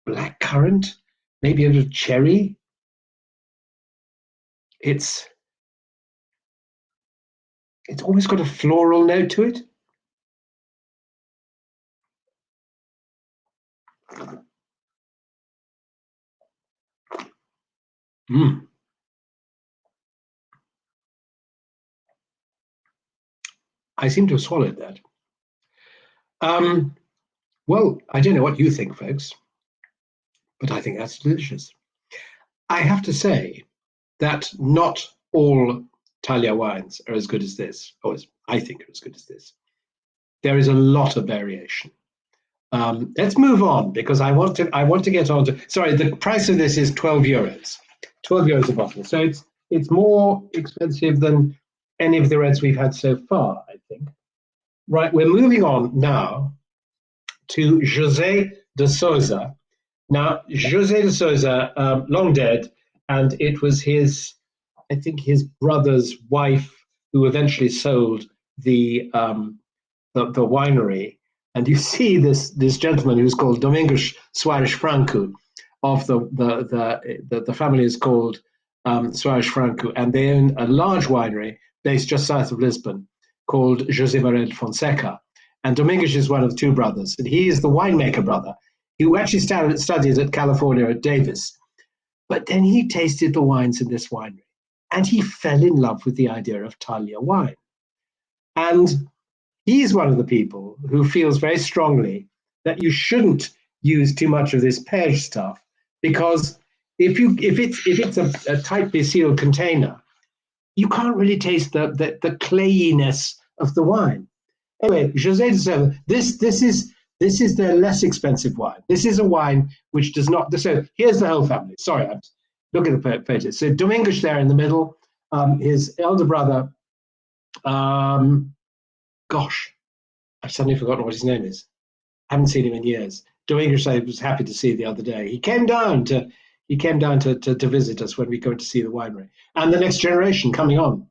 [SPEAKER 2] blackcurrant, maybe a little cherry. It's almost got a floral note to it. I seem to have swallowed that. Well, I don't know what you think, folks, but I think that's delicious. I have to say that not all Talia wines are as good as this, or as I think are as good as this. There is a lot of variation. Let's move on, because I want to get on to. Sorry, the price of this is 12 euros. 12 euros a bottle. So it's more expensive than any of the reds we've had so far, I think. Right, we're moving on now to José de Sousa. Now, José de Sousa, long dead, and it was his, I think, his brother's wife who eventually sold the winery. And you see this gentleman who's called Domingos Soares Franco, of the family is called Soares Franco, and they own a large winery based just south of Lisbon called José Maria de Fonseca. And Domingos is one of the two brothers, and he is the winemaker brother who actually studied at California at Davis. But then he tasted the wines in this winery, and he fell in love with the idea of Talia wine. And he's one of the people who feels very strongly that you shouldn't use too much of this pear stuff, because if it's a tightly sealed container, you can't really taste the clayiness of the wine. Anyway, José de Sousa, this is their less expensive wine. This is a wine which does not. So here's the whole family. Sorry, I'm looking at the photos. So Domingos there in the middle, his elder brother. Gosh, I've suddenly forgotten what his name is. I haven't seen him in years. Domingos I was happy to see the other day. He came down to visit us when we go to see the winery, and the next generation coming on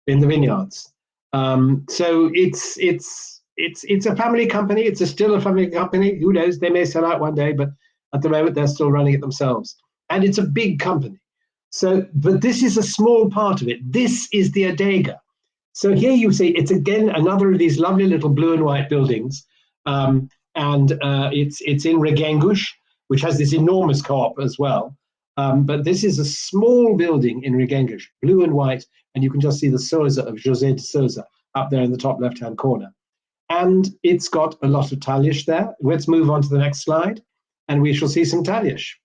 [SPEAKER 2] in the vineyards. So it's a family company. It's still a family company. Who knows? They may sell out one day, but at the moment they're still running it themselves. And it's a big company. So, but this is a small part of it. This is the Adega. So here you see it's again another of these lovely little blue and white buildings, and it's in Reguengos, which has this enormous co-op as well. But this is a small building in Reguengos, blue and white, and you can just see the Sousa of José de Sousa up there in the top left-hand corner. And it's got a lot of Tallish there. Let's move on to the next slide, and we shall see some Tallish.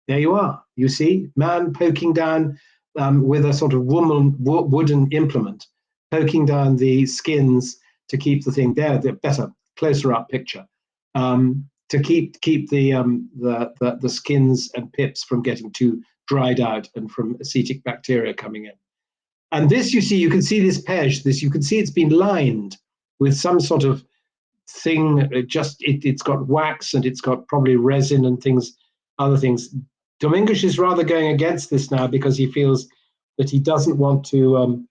[SPEAKER 2] There you are. You see, man poking down with a sort of wooden implement, poking down the skins to keep the thing there. The better, closer up picture, to keep the skins and pips from getting too dried out and from acetic bacteria coming in. And this, you can see this pege. You can see it's been lined with some sort of thing. It's got wax and it's got probably resin and other things. Domingos is rather going against this now because he feels that he doesn't want to.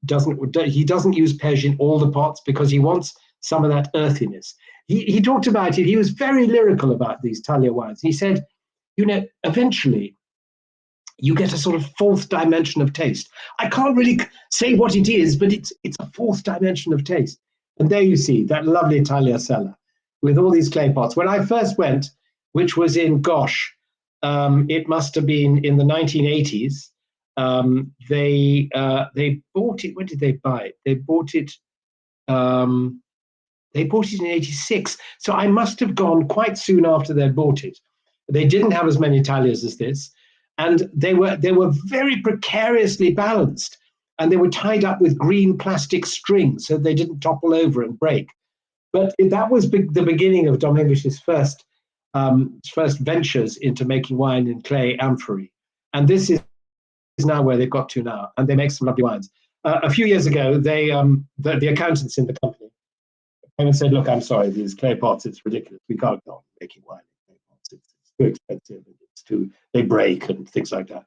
[SPEAKER 2] He doesn't use pege in all the pots because he wants some of that earthiness. He talked about it. He was very lyrical about these Talia wines. He said, eventually you get a sort of fourth dimension of taste. I can't really say what it is, but it's a fourth dimension of taste. And there you see that lovely Talia cellar with all these clay pots. When I first went, which was in, it must have been in the 1980s. They bought it. When did they buy it? They bought it. They bought it in '86. So I must have gone quite soon after they bought it. They didn't have as many taglias as this, and they were very precariously balanced, and they were tied up with green plastic string so they didn't topple over and break. But that was the beginning of Dom English's first ventures into making wine in clay amphorae, and this is now where they've got to now, and they make some lovely wines. A few years ago, they the accountants in the company came and said, "Look, I'm sorry, these clay pots, it's ridiculous. We can't go on making wine in clay pots. It's too expensive, and they break and things like that."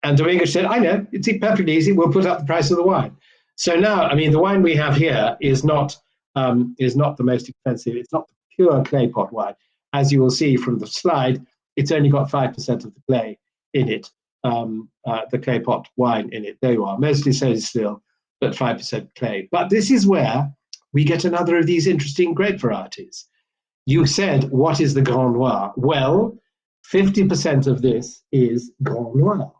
[SPEAKER 2] And Dom English said, "I know, it's perfectly easy. We'll put up the price of the wine." So now, I mean, the wine we have here is not the most expensive. It's not the pure clay pot wine. As you will see from the slide, it's only got 5% of the clay in it, the clay pot wine in it. There you are, mostly solid still, but 5% clay. But this is where we get another of these interesting grape varieties. You said, what is the Grand Noir? Well, 50% of this is Grand Noir.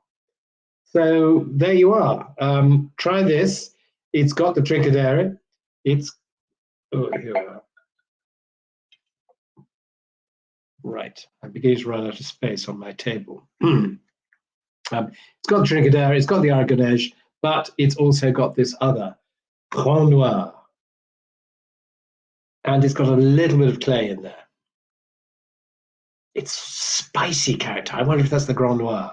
[SPEAKER 2] So there you are. Try this. It's got the Trincadere. Here we are. Right, I'm beginning to run out of space on my table. It's got the Trincadere, it's got the Aragonese, but it's also got this other Grand Noir. And it's got a little bit of clay in there. It's spicy character. I wonder if that's the Grand Noir.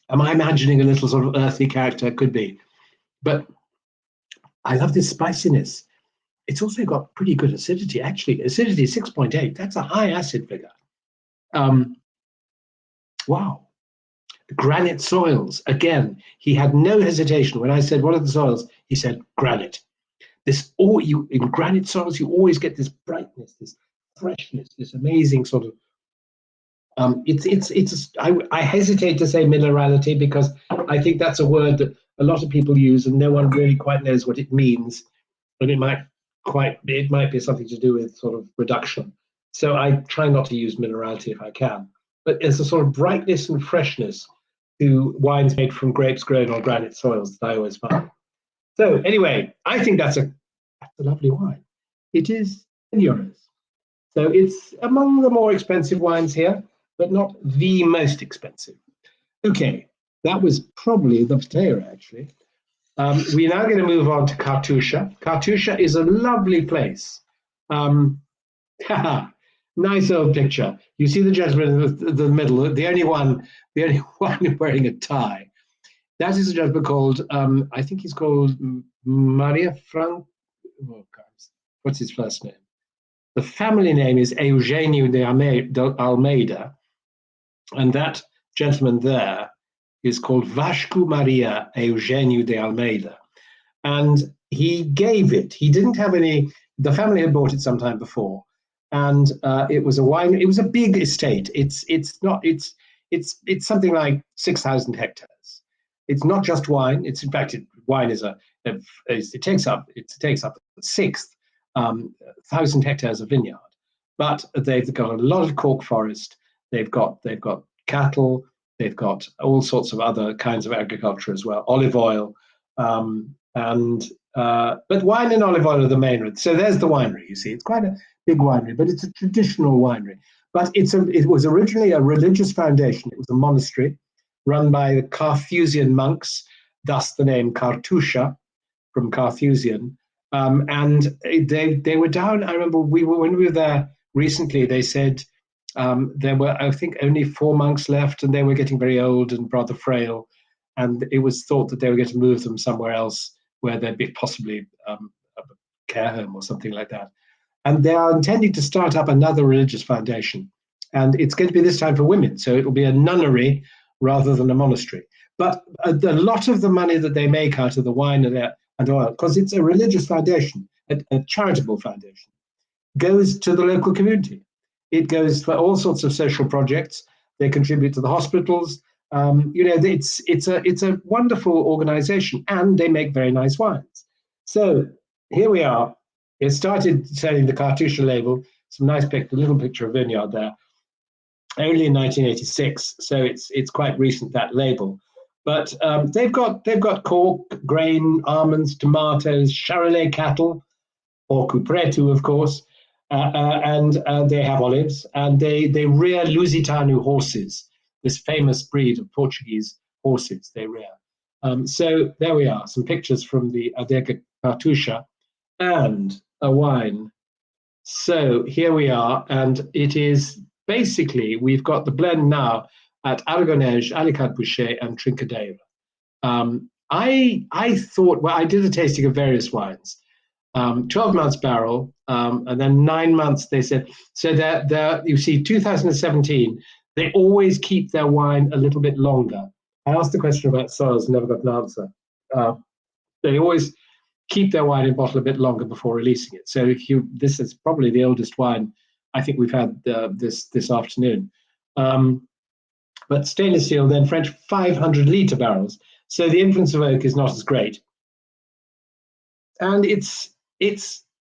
[SPEAKER 2] Am I imagining a little sort of earthy character? Could be. But I love this spiciness. It's also got pretty good acidity, actually. Acidity 6.8. That's a high acid figure. Wow. Granite soils. Again, he had no hesitation. When I said, what are the soils? He said, granite. In granite soils, you always get this brightness, this freshness, this amazing sort of I hesitate to say minerality because I think that's a word that a lot of people use and no one really quite knows what it means, but it might be something to do with sort of reduction. So I try not to use minerality if I can, but there's a sort of brightness and freshness to wines made from grapes grown on granite soils that I always find. So anyway, I think that's a lovely wine. It is €10. So it's among the more expensive wines here, but not the most expensive. Okay, that was probably the Pateira, actually. We're now going to move on to Cartusia. Cartusia is a lovely place. Nice old picture. You see the gentleman in the middle, the only one wearing a tie. That is a gentleman called, I think he's called Maria Frank. Oh, God, what's his first name? The family name is Eugenio de Almeida, and that gentleman there is called Vasco Maria Eugenio de Almeida. And he gave it. He didn't have any. The family had bought it sometime before, and it was a wine. It was a big estate. It's something like 6,000 hectares. It's not just wine. It's in fact wine it takes up the sixth 1,000 hectares of vineyard, but they've got a lot of cork forest. They've got cattle. They've got all sorts of other kinds of agriculture as well. Olive oil, but wine and olive oil are the main. So there's the winery. You see, it's quite a big winery, but it's a traditional winery. But it was originally a religious foundation. It was a monastery run by the Carthusian monks, thus the name Cartusia from Carthusian. And they were down. I remember when we were there recently. They said there were, I think, only 4 monks left, and they were getting very old and rather frail. And it was thought that they were going to move them somewhere else where there'd be possibly a care home or something like that. And they are intending to start up another religious foundation, and it's going to be this time for women. So it will be a nunnery rather than a monastery. But a lot of the money that they make out of the wine and oil, because it's a religious foundation, a charitable foundation, goes to the local community. It goes for all sorts of social projects. They contribute to the hospitals. You know, it's a wonderful organization, and they make very nice wines. So here we are. It started selling the Cartouche label. Some nice little picture of vineyard there. Only in 1986, so it's quite recent, that label. But they've got cork, grain, almonds, tomatoes, Charolais cattle, or Cupretu, of course, and they have olives, and they rear Lusitano horses, this famous breed of Portuguese horses they rear. So there we are, some pictures from the Adega Cartucha and a wine. So here we are, and it is basically, we've got the blend now at Aragonèse, Alicante Bouschet, and Trincadeira. I thought, well, I did a tasting of various wines. 12 months barrel, and then 9 months, they said. So they're, you see, 2017, they always keep their wine a little bit longer. I asked the question about soils, never got an answer. They always keep their wine in bottle a bit longer before releasing it. So this is probably the oldest wine I think we've had this afternoon. But stainless steel, then French 500-litre barrels. So the influence of oak is not as great. And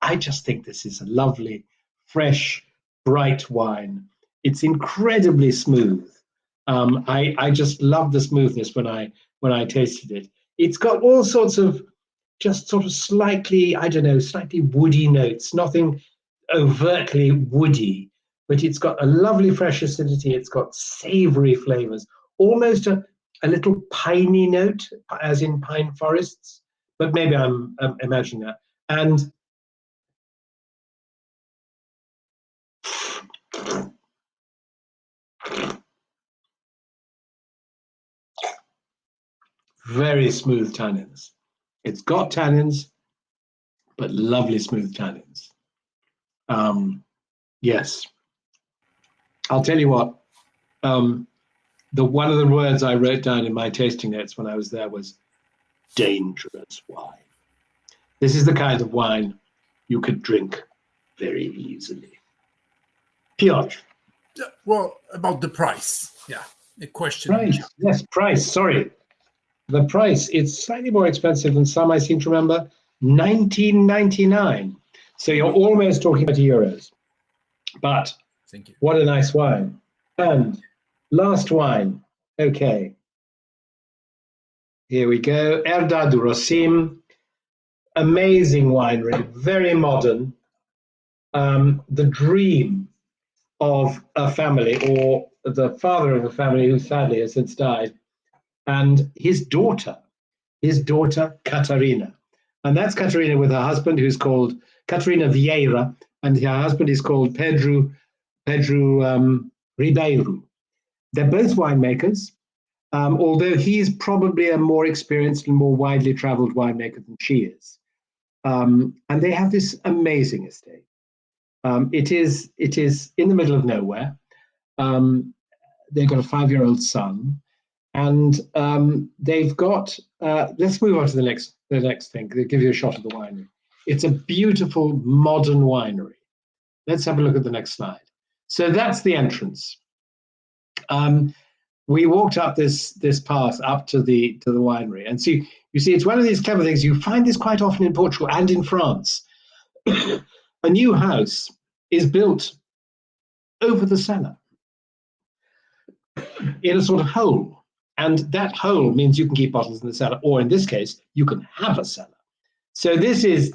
[SPEAKER 2] I just think this is a lovely, fresh, bright wine. It's incredibly smooth. I just love the smoothness when I tasted it. It's got all sorts of just sort of slightly, I don't know, slightly woody notes, nothing overtly woody, but it's got a lovely fresh acidity. It's got savory flavors, almost a little piney note, as in pine forests, but maybe I'm imagining that. And very smooth tannins. It's got tannins, but lovely smooth tannins. Yes. I'll tell you what, one of the words I wrote down in my tasting notes when I was there was dangerous wine. This is the kind of wine you could drink very easily. Piotr.
[SPEAKER 3] Well, about the price. Yeah, the question.
[SPEAKER 2] Price, yes, price, sorry. The price, it's slightly more expensive than some I seem to remember, $19.99. So you're almost talking about euros. But
[SPEAKER 3] thank you.
[SPEAKER 2] What a nice wine. And last wine, okay. Here we go, Erda du Rosim. Amazing winery, very modern. The dream of a family, or the father of a family who sadly has since died, and his daughter Catarina. And that's Catarina with her husband, who's called Catarina Vieira, and her husband is called Pedro Ribeiro. They're both winemakers, although he's probably a more experienced and more widely traveled winemaker than she is. And they have this amazing estate. It is in the middle of nowhere. They've got a 5-year-old son, and they've got. Let's move on to the next thing. They give you a shot of the winery. It's a beautiful modern winery. Let's have a look at the next slide. So that's the entrance. We walked up this path up to the winery, and so you see, it's one of these clever things. You find this quite often in Portugal and in France. A new house is built over the cellar in a sort of hole, and that hole means you can keep bottles in the cellar, or in this case, you can have a cellar. So this is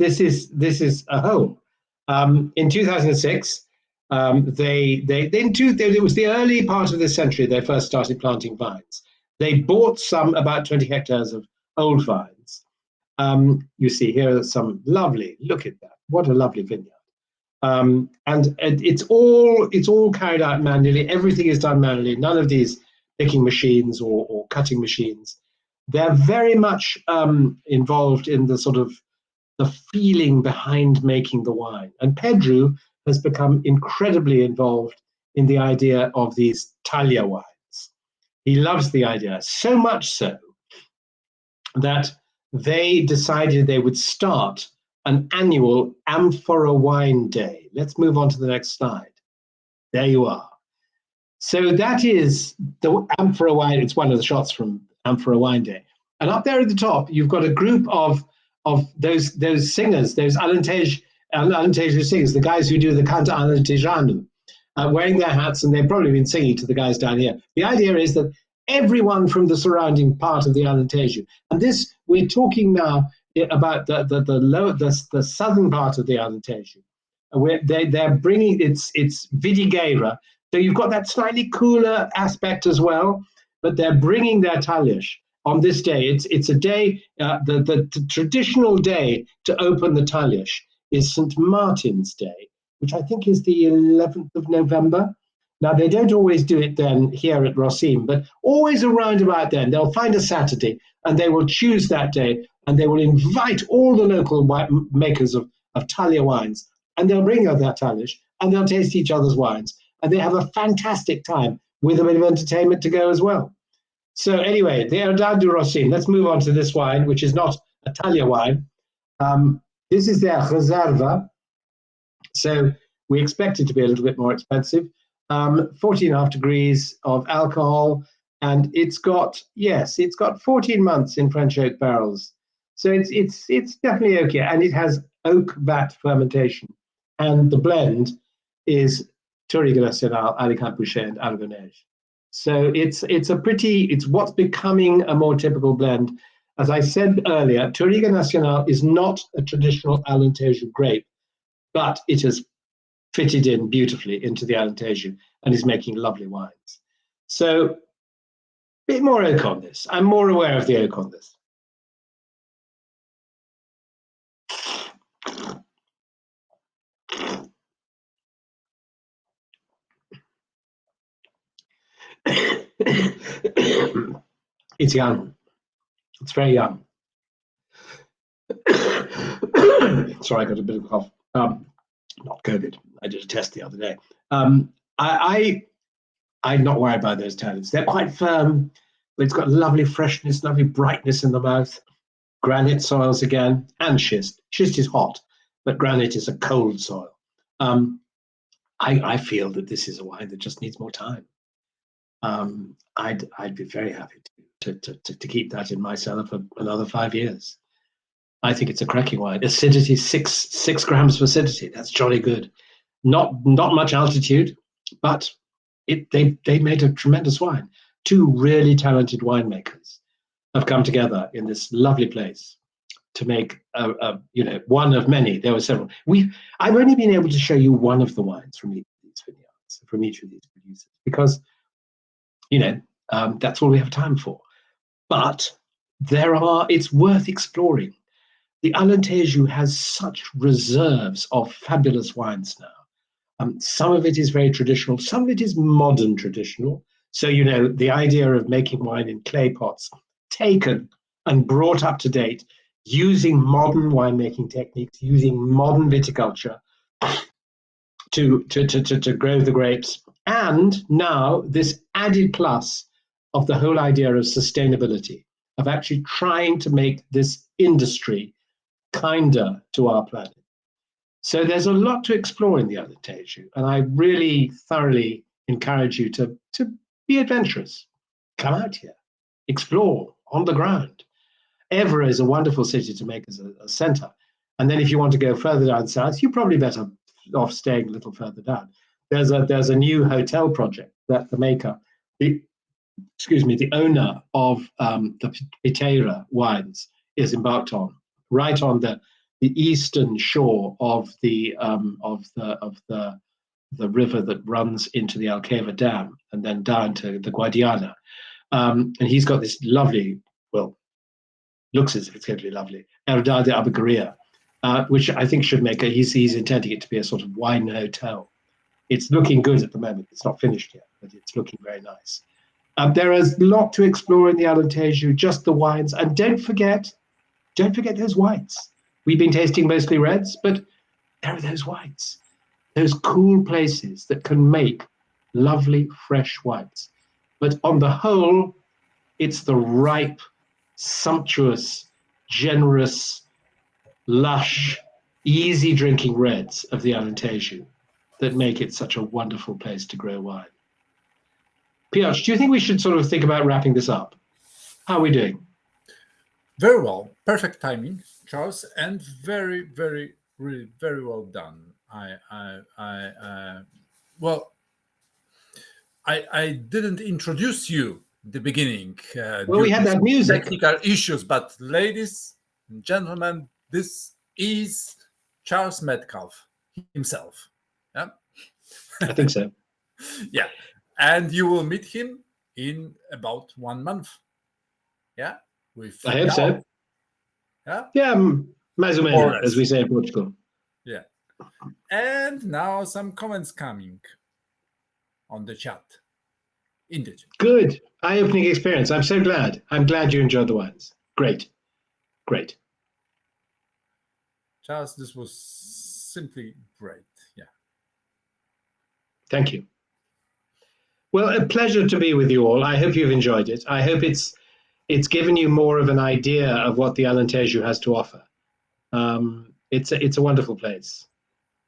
[SPEAKER 2] a hole. In 2006, it was the early part of this century they first started planting vines. They bought about 20 hectares of old vines. You see here are some lovely, look at that, what a lovely vineyard. And it's all carried out manually. Everything is done manually. None of these picking machines or cutting machines. They're very much involved in the sort of the feeling behind making the wine. And Pedro has become incredibly involved in the idea of these Talia wines. He loves the idea, so much so that they decided they would start an annual Amphora Wine Day. Let's move on to the next slide. There you are. So that is the Amphora wine. It's one of the shots from Amphora Wine Day. And up there at the top, you've got a group of those singers, those Alentejo singers, the guys who do the Canta Alentejano, wearing their hats, and they've probably been singing to the guys down here. The idea is that everyone from the surrounding part of the Alentejo, and this we're talking now about the southern part of the Alentejo, where they're bringing it's Vidigueira. So you've got that slightly cooler aspect as well, but they're bringing their talhas on this day. It's a day, the traditional day to open the talhas is St. Martin's Day, which I think is the 11th of November. Now, they don't always do it then here at Rosim, but always around about then, they'll find a Saturday and they will choose that day and they will invite all the local makers of talha wines, and they'll bring out their talhas and they'll taste each other's wines. And they have a fantastic time with a bit of entertainment to go as well. So anyway, the Herdade du Rosim. Let's move on to this wine, which is not a talha wine. This is their Reserva. So we expect it to be a little bit more expensive. 14.5 degrees of alcohol, and it's got 14 months in French oak barrels. So it's definitely oaky, and it has oak vat fermentation. And the blend is Touriga Nacional, Alicante Boucher, and Aragonese. So it's what's becoming a more typical blend. As I said earlier, Touriga Nacional is not a traditional Alentejo grape, but it has fitted in beautifully into the Alentejo and is making lovely wines. So a bit more oak on this. I'm more aware of the oak on this. It's young. It's very young. Sorry, I got a bit of a cough. Not COVID. I did a test the other day. I'm not worried about those tannins. They're quite firm, but it's got lovely freshness, lovely brightness in the mouth. Granite soils again, and schist. Schist is hot, but granite is a cold soil. I feel that this is a wine that just needs more time. I'd be very happy to keep that in my cellar for another 5 years. I think it's a cracking wine. Acidity, six grams of acidity. That's jolly good. Not much altitude, but they made a tremendous wine. Two really talented winemakers have come together in this lovely place to make one of many. There were several. I've only been able to show you one of the wines from each of these vineyards, from each of these producers, because that's all we have time for. But it's worth exploring. The Alentejo has such reserves of fabulous wines now. Some of it is very traditional, some of it is modern traditional. So, the idea of making wine in clay pots, taken and brought up to date, using modern winemaking techniques, using modern viticulture to grow the grapes. And now this added plus of the whole idea of sustainability, of actually trying to make this industry kinder to our planet. So there's a lot to explore in the Alentejo, and I really thoroughly encourage you to be adventurous. Come out here, explore on the ground. Évora is a wonderful city to make as a center. And then if you want to go further down south, you're probably better off staying a little further down. There's a new hotel project that the owner of the Piteira wines is embarked on, right on the eastern shore of the river that runs into the Alqueva Dam and then down to the Guadiana. And he's got this lovely, looks as if it's going to be lovely, Herdade de Abagueria, which I think should make he's intending it to be a sort of wine hotel. It's looking good at the moment. It's not finished yet, but it's looking very nice. There is a lot to explore in the Alentejo, just the wines. And don't forget those whites. We've been tasting mostly reds, but there are those whites, those cool places that can make lovely, fresh whites. But on the whole, it's the ripe, sumptuous, generous, lush, easy drinking reds of the Alentejo that make it such a wonderful place to grow wine. Piotr, do you think we should sort of think about wrapping this up? How are we doing?
[SPEAKER 3] Very well. Perfect timing, Charles, and very, very, really very well done. I didn't introduce you at the beginning.
[SPEAKER 2] Well, we had that music.
[SPEAKER 3] Technical issues, but ladies and gentlemen, this is Charles Metcalfe himself. Yeah,
[SPEAKER 2] I think so.
[SPEAKER 3] Yeah, and you will meet him in about 1 month. Yeah,
[SPEAKER 2] I hope so.
[SPEAKER 3] Yeah,
[SPEAKER 2] yeah, mais ou menos, as we say in Portugal.
[SPEAKER 3] Yeah, and now some comments coming on the chat. Indeed.
[SPEAKER 2] Good. Eye-opening experience. I'm so glad. I'm glad you enjoyed the wines. Great. Great.
[SPEAKER 3] Charles, this was simply great. Yeah.
[SPEAKER 2] Thank you. Well, a pleasure to be with you all. I hope you've enjoyed it. I hope it's given you more of an idea of what the Alentejo has to offer. It's a wonderful place,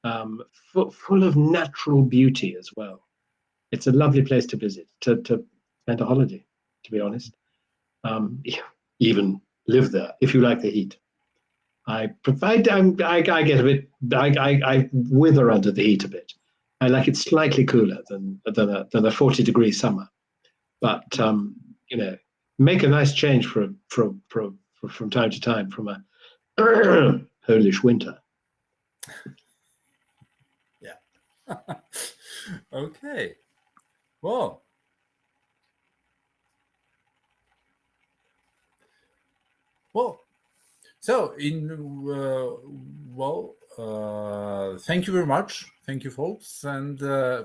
[SPEAKER 2] full of natural beauty as well. It's a lovely place to visit, to spend a holiday, to be honest. Even live there if you like the heat. I get a bit, I wither under the heat a bit. I like it slightly cooler than a 40-degree summer, but you know, make a nice change from time to time from a Polish winter.
[SPEAKER 3] Yeah. Okay. Well. So thank you very much. Thank you, folks, and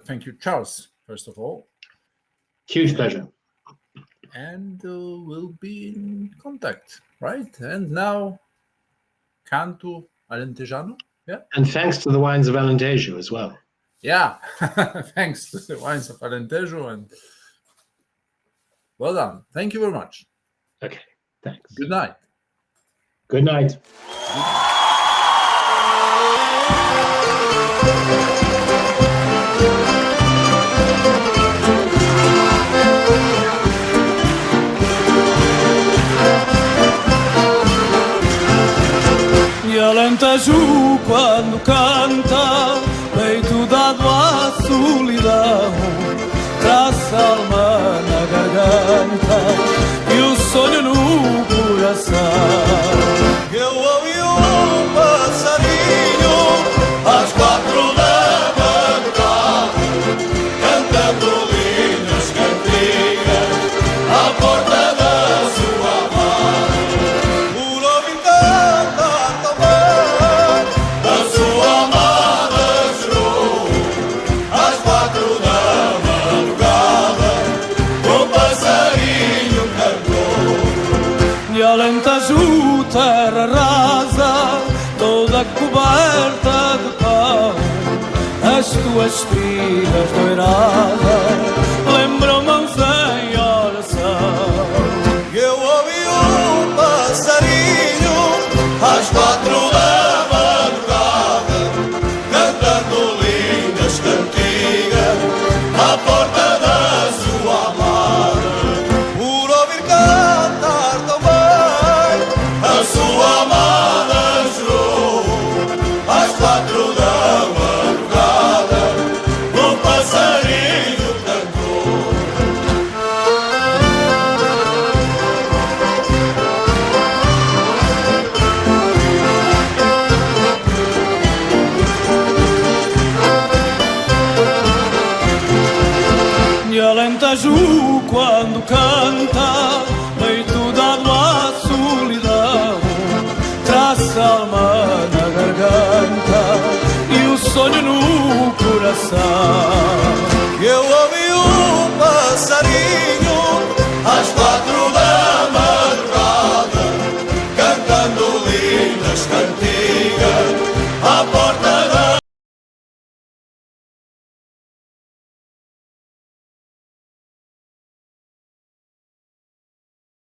[SPEAKER 3] thank you, Charles, first of all.
[SPEAKER 2] Huge pleasure.
[SPEAKER 3] And we'll be in contact, right? And now, Canto Alentejano. Yeah.
[SPEAKER 2] And thanks to the wines of Alentejo as well.
[SPEAKER 3] Yeah. Thanks to the wines of Alentejo, and well done. Thank you very much.
[SPEAKER 2] Okay. Thanks.
[SPEAKER 3] Good night.
[SPEAKER 2] Good night.
[SPEAKER 1] E Alentejo quando canta, peito dado à solidão, traça a alma na garganta e o sonho no coração. Eu ouvi um passarinho às 4 da madrugada, cantando lindas cantigas à porta da sua amada. Por ouvir cantar tão bem, a sua amada chorou às 4 da madrugada, um passarinho cantou. E Alentejo, terra rasa, toda coberta de pau, as tuas filhas doiradas lembram mãos em oração. Eu ouvi um passarinho às 4 da madrugada, cantando lindas cantigas à porta da sua amada. Por ouvir cantar tão bem, a sua amada chorou às 4 da madrugada, um passarinho cantou. E Alentejo quando canta, peito dado à solidão, traça a alma na garganta e o sonho no coração.